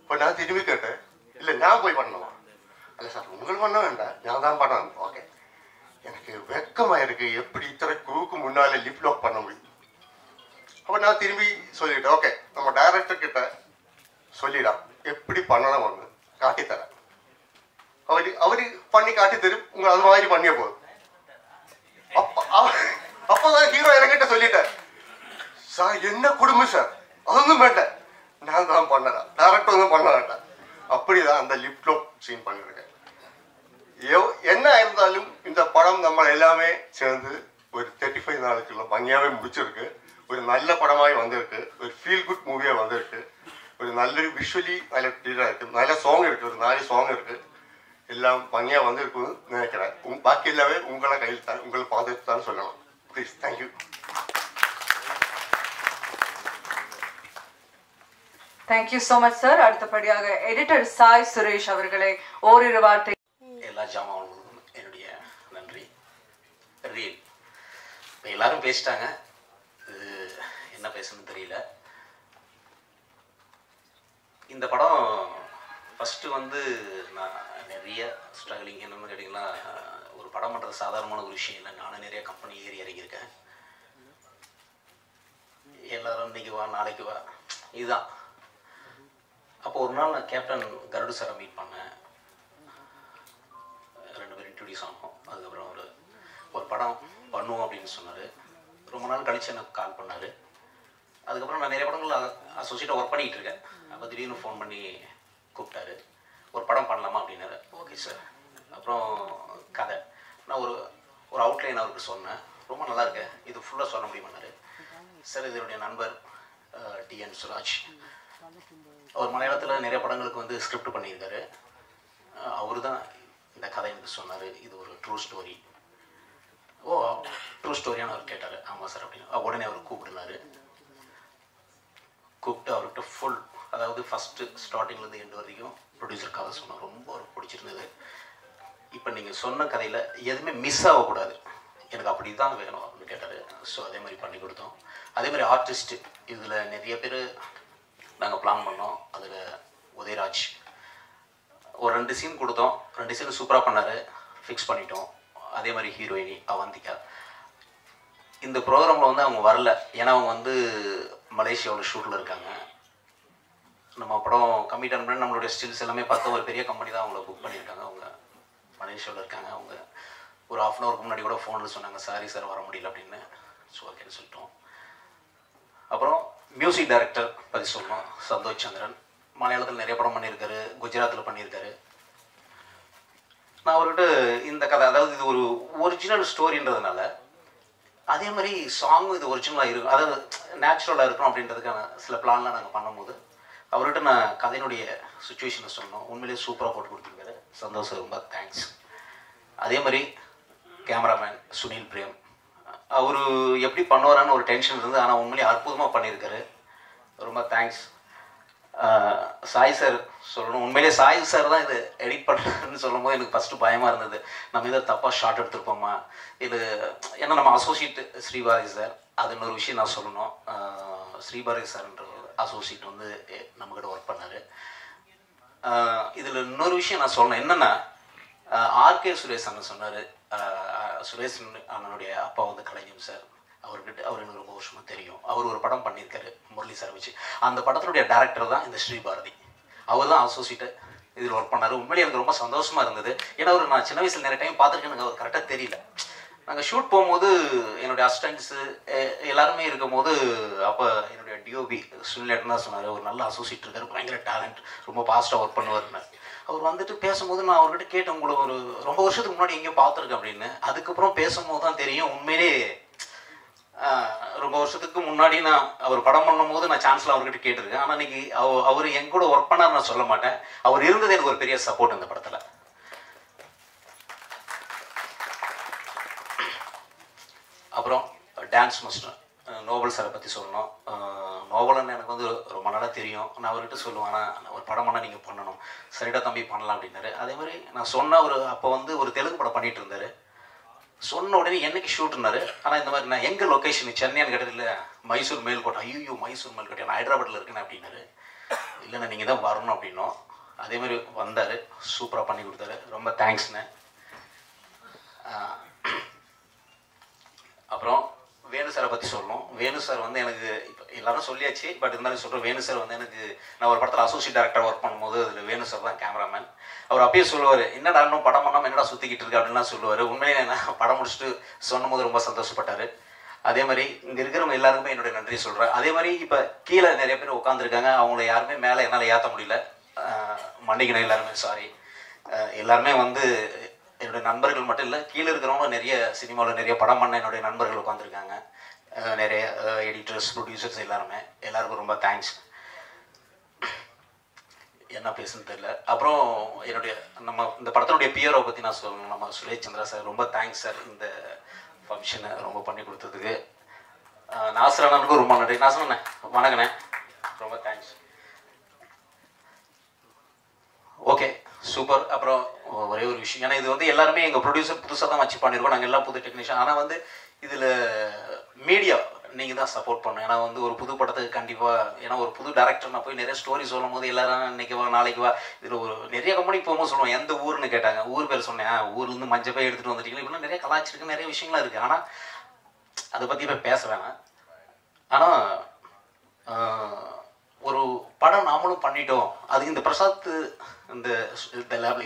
இப்போ நான் திரும்பி கேட்டேன், இல்லை நான் போய் பண்ணணுமா? இல்லை சார் உங்களுக்கு பண்ண வேண்டாம், நான் தான் பண்ணணும். ஓகே எனக்கு வெக்கமாக இருக்கு, எப்படி இத்தனை குரூக்கு முன்னாலே லிப் லாக் பண்ண முடியும்? அப்போ நான் திரும்பி சொல்லிட்டேன், ஓகே நம்ம டைரக்டர் கிட்ட சொல்லிடாம் எப்படி பண்ணணும் ஒன்று காட்டித்தரேன். அவரு பண்ணி காட்டி தரும், உங்க அது மாதிரி பண்ணிய போதும். அப்பதான் ஹீரோ என்கிட்ட சொல்லிட்டார், சார் என்ன குடும்பம் சார், அதொന്നും வேண்டாம், நான் தான் பண்ணலாம், டைரக்டர் வந்து பண்ண வேண்டாம். அப்படிதான் அந்த லிப் லாக் சீன் பண்ணிருக்கேன். என்ன இருந்தாலும் இந்த படம் நம்ம எல்லாமே சேர்ந்து ஒரு 35 நாளுக்குள்ள பங்கியாவே முடிச்சிருக்கு. ஒரு நல்ல படமாய் வந்திருக்கு, ஒரு ஃபீல் குட் மூவியா வந்திருக்கு, ஒரு நல்லொரு விஷுவலி நல்ல கிளியரா இருக்கு, நல்ல சாங் இருக்கு, ஒரு 4 சாங் இருக்கு, எல்லாம் பங்கியா வந்திருக்குன்னு நினைக்கிறேன். பாக்கி எல்லாமே உங்களை கையில் தான், உங்களை பார்த்துட்டு தான் சொல்லணும். Please thank you. Thank you so much sir. அடுத்தபடியாக எடிட்டர் சாய் சுரேஷ் அவர்களை ஓரிரு வார்த்தை. எல்லா ஜாமான்களுக்கும் என்னுடைய நன்றி. ரீல் இப்போ எல்லாரும் பேசிட்டாங்க, இது என்ன பேசணும்னு தெரியல. இந்த படம் ஃபஸ்ட்டு வந்து நான் நிறைய ஸ்ட்ரகிளிங் என்னென்னு கேட்டிங்கன்னா, ஒரு படம் பண்ணுறது சாதாரணமான ஒரு விஷயம் இல்லை. நானும் நிறைய கம்பெனி ஏறி இறங்கியிருக்கேன். எல்லோரும் இன்றைக்கி வா நாளைக்கு வா இதுதான். அப்போ ஒரு நாள் நான் கேப்டன் கருடு சாரை மீட் பண்ணேன். 2 பேரும் இன்ட்ரடியூஸ் ஆனோம். அதுக்கப்புறம் ஒரு படம் பண்ணுவோம் அப்படின்னு சொன்னார். ரொம்ப நாள் கழித்து எனக்கு கால் பண்ணார். அதுக்கப்புறம் நான் நிறைய படங்கள் அசோசியேட்டாக ஒர்க் பண்ணிகிட்டு இருக்கேன். அப்போ திடீர்னு ஃபோன் பண்ணி கூப்பிட்டாரு. ஒரு படம் பண்ணலாமா அப்படின்னாரு. Okay sir. அப்புறம் கதை நான் ஒரு அவுட்லைன் அவருக்கு சொன்னேன். ரொம்ப நல்லா இருக்கு, இது ஃபுல்லாக சொல்ல முடியுமான்னாரு. சார் இது என்னுடைய நண்பர் டிஎன் சுராஜ். அவர் மலையாளத்தில் நிறைய படங்களுக்கு வந்து ஸ்கிரிப்ட் பண்ணியிருக்காரு. அவர் தான் இந்த கதை எனக்கு சொன்னார். இது ஒரு ட்ரூ ஸ்டோரி. ஓ ட்ரூ ஸ்டோரியானு அவர் கேட்டார். ஆமாம் சார் அப்படின்னு உடனே அவர் கூப்பிட்டுனாரு. கூப்பிட்டு அவர்கிட்ட ஃபுல், அதாவது ஃபஸ்ட்டு ஸ்டார்டிங்லேருந்து எண்டு வரைக்கும் ப்ரொடியூசர் கதை சொன்னார். ரொம்ப அவருக்கு பிடிச்சிருந்தது. இப்போ நீங்கள் சொன்ன கதையில் எதுவுமே மிஸ் ஆகக்கூடாது, எனக்கு அப்படி தான் வேணும் அப்படின்னு கேட்டார். ஸோ அதே மாதிரி பண்ணி கொடுத்தோம். அதே மாதிரி ஆர்டிஸ்ட்டு இதில் நிறைய பேர் நாங்கள் பிளான் பண்ணோம். அதில் உதயராஜ் ஒரு 2 சீன் கொடுத்தோம். 2 சீன் சூப்பராக பண்ணார், ஃபிக்ஸ் பண்ணிட்டோம். அதே மாதிரி ஹீரோயினி அவந்திகா. இந்த ப்ரோக்ராமில் வந்து அவங்க வரல, ஏன்னா அவங்க வந்து மலேசியாவில் ஷூட்டில் இருக்காங்க. நம்ம படம் கம்மிட் பண்ணி நம்மளுடைய ஸ்டில்ஸ் எல்லாமே பார்த்து ஒரு பெரிய கம்பெனி தான் அவங்கள புக் பண்ணியிருக்காங்க. அவங்க மலேசியாவில் இருக்காங்க. அவங்க ஒரு 1/2 ஹவருக்கு முன்னாடி கூட ஃபோனில் சொன்னாங்க, சாரி சார் வர முடியல அப்படின்னு. ஸோ ஓகேன்னு சொல்லிட்டோம். அப்புறம் மியூசிக் டைரக்டர் பற்றி சொல்லணும். சந்தோஷ் சந்திரன் மலையாளத்தில் நிறைய படம் பண்ணியிருக்காரு, குஜராத்தில் பண்ணியிருக்காரு. நான் அவர்கிட்ட இந்த கதை, அதாவது இது ஒரு ஒரிஜினல் ஸ்டோரின்றதுனால அதே மாதிரி சாங்கும் இது ஒரிஜினலாக இருக்கும், அதாவது நேச்சுரலாக இருக்கணும் அப்படின்றதுக்கான சில பிளான்லாம் நாங்கள் பண்ணும்போது அவர்கிட்ட நான் கதையினுடைய சுச்சுவேஷனை சொன்னோம். உண்மையிலேயே சூப்பராக போட்டு கொடுத்துருக்காரு. சந்தோஷம், ரொம்ப தேங்க்ஸ். அதே மாதிரி கேமராமேன் சுனில் பிரேம், அவர் எப்படி பண்ணுவாரான்னு ஒரு டென்ஷன் இருந்து, ஆனால் உண்மையிலேயே அற்புதமாக பண்ணியிருக்காரு. ரொம்ப தேங்க்ஸ். சாய் சார் சொல்லணும். உண்மையிலே சாய் சார் தான் இது எடிட் பண்ணுறதுன்னு சொல்லும் போது எனக்கு ஃபஸ்ட்டு பயமாக இருந்தது, நம்ம இதை தப்பாக ஷார்ட் எடுத்துருப்போமா இது. ஏன்னா நம்ம அசோசியேட் ஸ்ரீபாரதி சார், அது இன்னொரு விஷயம் நான் சொல்லணும். ஸ்ரீபாரதி சார்ன்ற அசோசியேட் வந்து நம்மக்கிட்ட ஒர்க் பண்ணார். இதில் இன்னொரு விஷயம் நான் சொல்லணும். என்னென்னா ஆர்கே சுரேஷ் அண்ணன் சொன்னார். சுரேஷ் அண்ணனுடைய அப்பா வந்து கலைஞர் சார். அவர்கிட்ட அவர் எனக்கு ரொம்ப வருஷமாக தெரியும். அவர் ஒரு படம் பண்ணியிருக்காரு முரளி சார் வச்சு. அந்த படத்தினுடைய டேரக்டர் தான் இந்த ஸ்ரீபாரதி. அவர் தான் அசோசியேட்டு இதில் ஒர்க் பண்ணார். உண்மையிலே எனக்கு ரொம்ப சந்தோஷமாக இருந்தது. ஏன்னா அவர் நான் சின்ன வயசில் நிறைய டைம் பார்த்துருக்கேன், எனக்கு அவர் கரெக்டாக தெரியல. நாங்கள் ஷூட் போகும்போது என்னுடைய அசிஸ்டன்ட்ஸு எல்லாருமே இருக்கும் போது அப்போ என்னுடைய டிஓபி சுனிலேட்டன் தான் சொன்னார், ஒரு நல்ல அசோசியேட் இருக்கார், பயங்கர டேலண்ட், ரொம்ப ஃபாஸ்ட்டாக ஒர்க் பண்ணுவார்னு. அவர் வந்துட்டு பேசும்போது நான் அவர்கிட்ட கேட்டேன், உங்களை ஒரு ரொம்ப வருஷத்துக்கு முன்னாடி எங்கேயோ பார்த்துருக்கேன் அப்படின்னு. அதுக்கப்புறம் பேசும்போது தான் தெரியும், உண்மையிலே ரொம்ப வருஷத்துக்கு முன்னாடி நான் அவர் படம் பண்ணும்போது நான் சான்ஸ்லாம் அவர்கிட்ட கேட்டிருக்கேன். ஆனால் இன்னைக்கு அவர் என் கூட ஒர்க் பண்ணார் நான் சொல்ல மாட்டேன். அவர் இருந்தது எனக்கு ஒரு பெரிய சப்போர்ட் இந்த படத்தில். அப்புறம் டான்ஸ் மாஸ்டர் நோபல் சாரை பற்றி சொல்லணும். நோபல்னு எனக்கு வந்து ரொம்ப நாளாக தெரியும். நான் அவர்கிட்ட சொல்லுவேன், ஆனால் ஒரு படம் பண்ணால் நீங்கள் பண்ணணும், சரிடா தம்பி பண்ணலாம் அப்படின்னாரு. அதே மாதிரி நான் சொன்ன அப்போ வந்து ஒரு தெலுங்கு படம் பண்ணிகிட்டு இருந்தார். சொன்ன உடனே என்னைக்கு ஷூட்னாரு. ஆனால் இந்த மாதிரி நான் எங்கள் லொக்கேஷன் சென்னைன்னு கேட்டது, இல்லை மைசூர் மேல்கோட்டை. ஐயோ மைசூர் மேல்கோட்டை, நான் ஹைதராபாத்தில் இருக்கேன் அப்படின்னாரு. இல்லைண்ணா நீங்கள் தான் வரணும் அப்படின்னோம். அதே மாதிரி வந்தார், சூப்பராக பண்ணி கொடுத்தாரு. ரொம்ப தேங்க்ஸ்ண்ணே. அப்புறம் வேணு சாரை பற்றி சொல்லணும். வேணு சார் வந்து எனக்கு இப்போ எல்லாரும் சொல்லியாச்சு, பட் இருந்தாலும் சொல்கிறேன். வேணு சார் வந்து எனக்கு நான் ஒரு படத்தில் அசோசியேட் டைரக்டர் ஒர்க் பண்ணும்போது அதில் வேணு சார் தான் கேமராமேன். அவர் அப்பயே சொல்லுவார், என்னடா இன்னும் படம் பண்ணாமல் என்னடா சுற்றிக்கிட்டு இருக்கு அப்படின்லாம் சொல்லுவார். உண்மையிலே நான் படம் முடிச்சுட்டு சொன்னும் போது ரொம்ப சந்தோஷப்பட்டார். அதே மாதிரி இங்கே இருக்கிறவங்க எல்லாருக்குமே என்னுடைய நன்றி சொல்கிறேன். அதே மாதிரி இப்போ கீழே நிறைய பேர் உட்காந்துருக்காங்க, அவங்கள யாருமே மேலே என்னால் ஏற்ற முடியல, மன்னிக்கணும் எல்லாருமே, சாரி. எல்லாருமே வந்து என்னுடைய நண்பர்கள் மட்டும் இல்லை, கீழே இருக்கிறவங்க நிறைய சினிமாவில் நிறைய படம் பண்ண என்னுடைய நண்பர்கள் உட்காந்துருக்காங்க, நிறைய எடிட்டர்ஸ் ப்ரொடியூசர்ஸ் எல்லாருக்கும் ரொம்ப தேங்க்ஸ். என்ன பேசுன்னு தெரியல. அப்புறம் என்னுடைய நம்ம இந்த படத்தினுடைய பிஆர்ஓ பற்றி நான் சொல்லணும். நம்ம சுரேஷ் சந்திரா சார், ரொம்ப தேங்க்ஸ் சார் இந்த ஃபங்க்ஷனை ரொம்ப பண்ணி கொடுத்ததுக்கு. நாசர் அண்ணனுக்கும் ரொம்ப நன்றி. நாசர் அண்ணே வணக்கண்ணே, ரொம்ப தேங்க்ஸ். Okay super. அப்புறம் ஒரே ஒரு விஷயம், ஏன்னா இது வந்து எல்லாருமே எங்கள் ப்ரொடியூசர் புதுசாக தான் வச்சு பண்ணியிருக்கோம், நாங்கள் எல்லாம் புது டெக்னீஷியன். ஆனால் வந்து இதில் மீடியா நீங்கள் தான் சப்போர்ட் பண்ணணும். ஏன்னா வந்து ஒரு புது படத்துக்கு கண்டிப்பாக, ஏன்னா ஒரு புது டேரக்டர் நான் போய் நிறைய ஸ்டோரி சொல்லும் போது எல்லாரும் இன்னைக்கு வா நாளைக்கு வா, இதில் ஒரு நிறைய கம்பெனிக்கு போகும்போது சொல்லுவோம் எந்த ஊர்னு கேட்டாங்க, ஊர் பேர் சொன்னேன், ஊர்லேருந்து மஞ்சள் போய் எடுத்துகிட்டு வந்துட்டீங்களா, இப்படிலாம் நிறைய கலாச்சிருக்கு, நிறைய விஷயங்கள்லாம் இருக்குது. ஆனால் அதை பற்றி இப்போ பேச வேணாம். ஆனால் ஒரு படம் நாமளும் பண்ணிட்டோம். அது இந்த பிரசாத் இந்த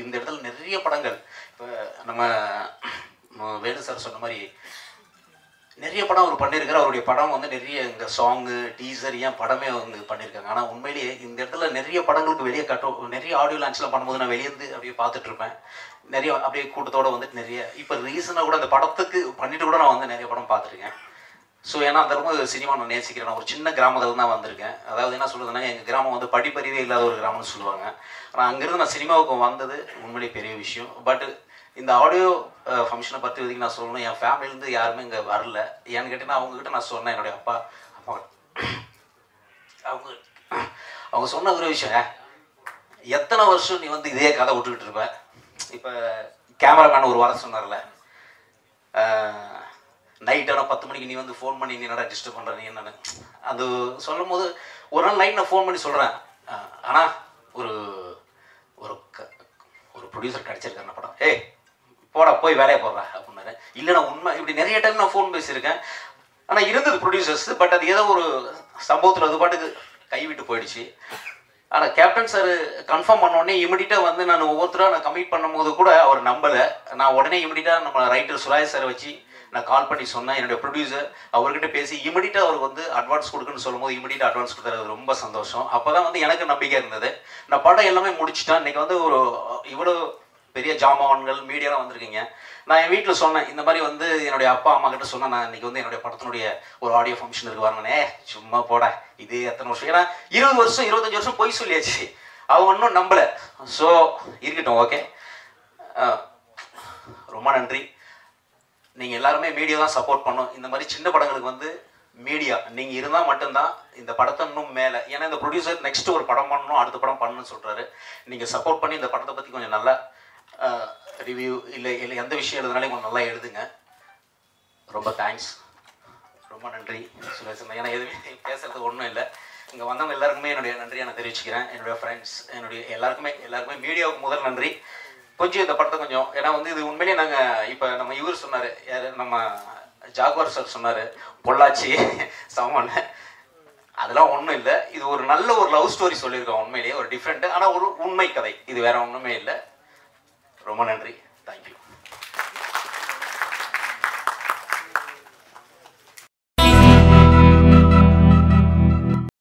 இந்த இடத்துல நிறைய படங்கள் இப்போ நம்ம வேணு சார் சொன்ன மாதிரி நிறைய படம் அவர் பண்ணியிருக்காரு. அவருடைய படம் வந்து நிறைய இங்கே சாங்கு டீசர் ஏன் படமே வந்து பண்ணியிருக்காங்க. ஆனால் உண்மையிலேயே இந்த இடத்துல நிறைய படங்களுக்கு வெளியே நிறைய ஆடியோ லான்ச்லாம் பண்ணும்போது நான் வெளியேருந்து அப்படியே பார்த்துட்ருப்பேன். நிறைய அப்படியே கூட்டத்தோடு வந்துட்டு நிறைய இப்போ ரீசனாக கூட அந்த படத்துக்கு பண்ணிட்டு கூட நான் வந்து நிறைய படம் பார்த்துருக்கேன். ஸோ ஏன்னா அந்த ரொம்ப சினிமா நான் நேசிக்கிறேன். நான் ஒரு சின்ன கிராமத்தில் தான் வந்திருக்கேன். அதாவது என்ன சொல்லுதுன்னா, எங்கள் கிராமம் வந்து படிப்பறிவே இல்லாத ஒரு கிராமம்னு சொல்லுவாங்க. ஆனால் அங்கேருந்து நான் சினிமாவுக்கு வந்தது உண்மையிலேயே பெரிய விஷயம். பட் இந்த ஆடியோ ஃபங்க்ஷனை பற்றி வரைக்கும் நான் சொல்லணும், என் ஃபேமிலியிலேருந்து யாருமே இங்கே வரல. ஏன்னு கேட்டிங்கன்னா அவங்கக்கிட்ட நான் சொன்னேன், என்னுடைய அப்பா அம்மா அவங்க சொன்ன ஒரு விஷயம், எத்தனை வருஷம் நீ வந்து இதே கதை விட்டுக்கிட்டு இருப்ப. இப்போ கேமராமேன் ஒரு வர சொன்னார்ல, நைட் ஆனால் 10 மணிக்கு நீ வந்து ஃபோன் பண்ணி நீ என்னடா டிஸ்டர்ப் பண்ணுற நீ என்னன்னு. அது சொல்லும் போது ஒரு நாள் நைட் நான் ஃபோன் பண்ணி சொல்கிறேன், ஆனால் ஒரு ஒரு ஒரு ப்ரொடியூசர் கிடச்சிருக்காருண்ணா படம், ஏய் போடா போய் வேலையை போடுறா அப்படின்னாரு. இல்லை நான் உண்மை இப்படி நிறைய டைம் நான் ஃபோன் பேசியிருக்கேன். ஆனால் இருந்தது ப்ரொடியூசர்ஸ், பட் அது ஏதோ ஒரு சம்பவத்தில் அது பாட்டுக்கு கைவிட்டு போயிடுச்சு. ஆனால் கேப்டன் சார் கன்ஃபார்ம் பண்ணோடனே இமிடியட்டாக வந்து நான் ஒவ்வொருத்தராக நான் கமிட் பண்ணும்போது கூட அவர் நம்பலை. நான் உடனே இமிடியட்டாக நம்ம ரைட்டர் சுராஜ் சாரை வச்சு நான் கால் பண்ணி சொன்னேன். என்னுடைய ப்ரொடியூசர் அவர்கிட்ட பேசி இமிடியட்டாக அவருக்கு வந்து அட்வான்ஸ் கொடுக்குன்னு சொல்லும்போது இமிடியட்டாக அட்வான்ஸ் கொடுத்தாரு. ரொம்ப சந்தோஷம். அப்போ தான் வந்து எனக்கு நம்பிக்கை இருந்தது. நான் படம் எல்லாமே முடிச்சுட்டேன். இன்றைக்கி வந்து ஒரு இவ்வளோ பெரிய ஜாமான்கள் மீடியாலாம் வந்திருக்கீங்க. நான் என் வீட்டில் சொன்னேன், இந்த மாதிரி வந்து என்னுடைய அப்பா அம்மா கிட்ட சொன்னேன், நான் இன்றைக்கி வந்து என்னுடைய படத்தினுடைய ஒரு ஆடியோ ஃபங்க்ஷன் இருக்கு வரணுனே. சும்மா போட இது எத்தனை வருஷம், ஏன்னா 20 வருஷம் 25 வருஷம் போய் சொல்லியாச்சு. அவங்க இன்னும் நம்பலை. ஸோ இருக்கட்டும், ஓகே. ரொம்ப நன்றி. நீங்கள் எல்லாருமே மீடியா தான் சப்போர்ட் பண்ணணும். இந்த மாதிரி சின்ன படங்களுக்கு வந்து மீடியா நீங்கள் இருந்தால் மட்டும்தான் இந்த படத்தை இன்னும் மேலே, ஏன்னா இந்த ப்ரொடியூசர் நெக்ஸ்ட் ஒரு படம் பண்ணணும், அடுத்த படம் பண்ணணும்னு சொல்கிறாரு. நீங்கள் சப்போர்ட் பண்ணி இந்த படத்தை பற்றி கொஞ்சம் நல்லா ரிவ்யூ இல்லை எந்த விஷயம் எழுதுனாலே கொஞ்சம் நல்லா எழுதுங்க. ரொம்ப தேங்க்ஸ், ரொம்ப நன்றி சுரேஷ். ஏன்னா எதுவுமே பேசுறது ஒன்றும் இல்லை. இங்கே வந்தவங்க எல்லாருக்குமே என்னுடைய நன்றியை நான் தெரிவிச்சுக்கிறேன். என்னுடைய ஃப்ரெண்ட்ஸ், என்னுடைய எல்லாருக்குமே மீடியாவுக்கு முதல் நன்றி. கொஞ்சம் இந்த படத்தை கொஞ்சம், ஏன்னா வந்து இது உண்மையிலேயே நாங்கள் இப்போ நம்ம இவர் சொன்னார், யார் நம்ம ஜாகுவார் சார் சொன்னார், பொள்ளாச்சி சமன், அதெல்லாம் ஒன்றும் இல்லை. இது ஒரு நல்ல ஒரு லவ் ஸ்டோரி சொல்லியிருக்கோம். உண்மையிலேயே ஒரு டிஃப்ரெண்ட்டு, ஆனால் ஒரு உண்மை கதை. இது வேற ஒன்றுமே இல்லை. ரொம்ப நன்றி. தேங்க்யூ.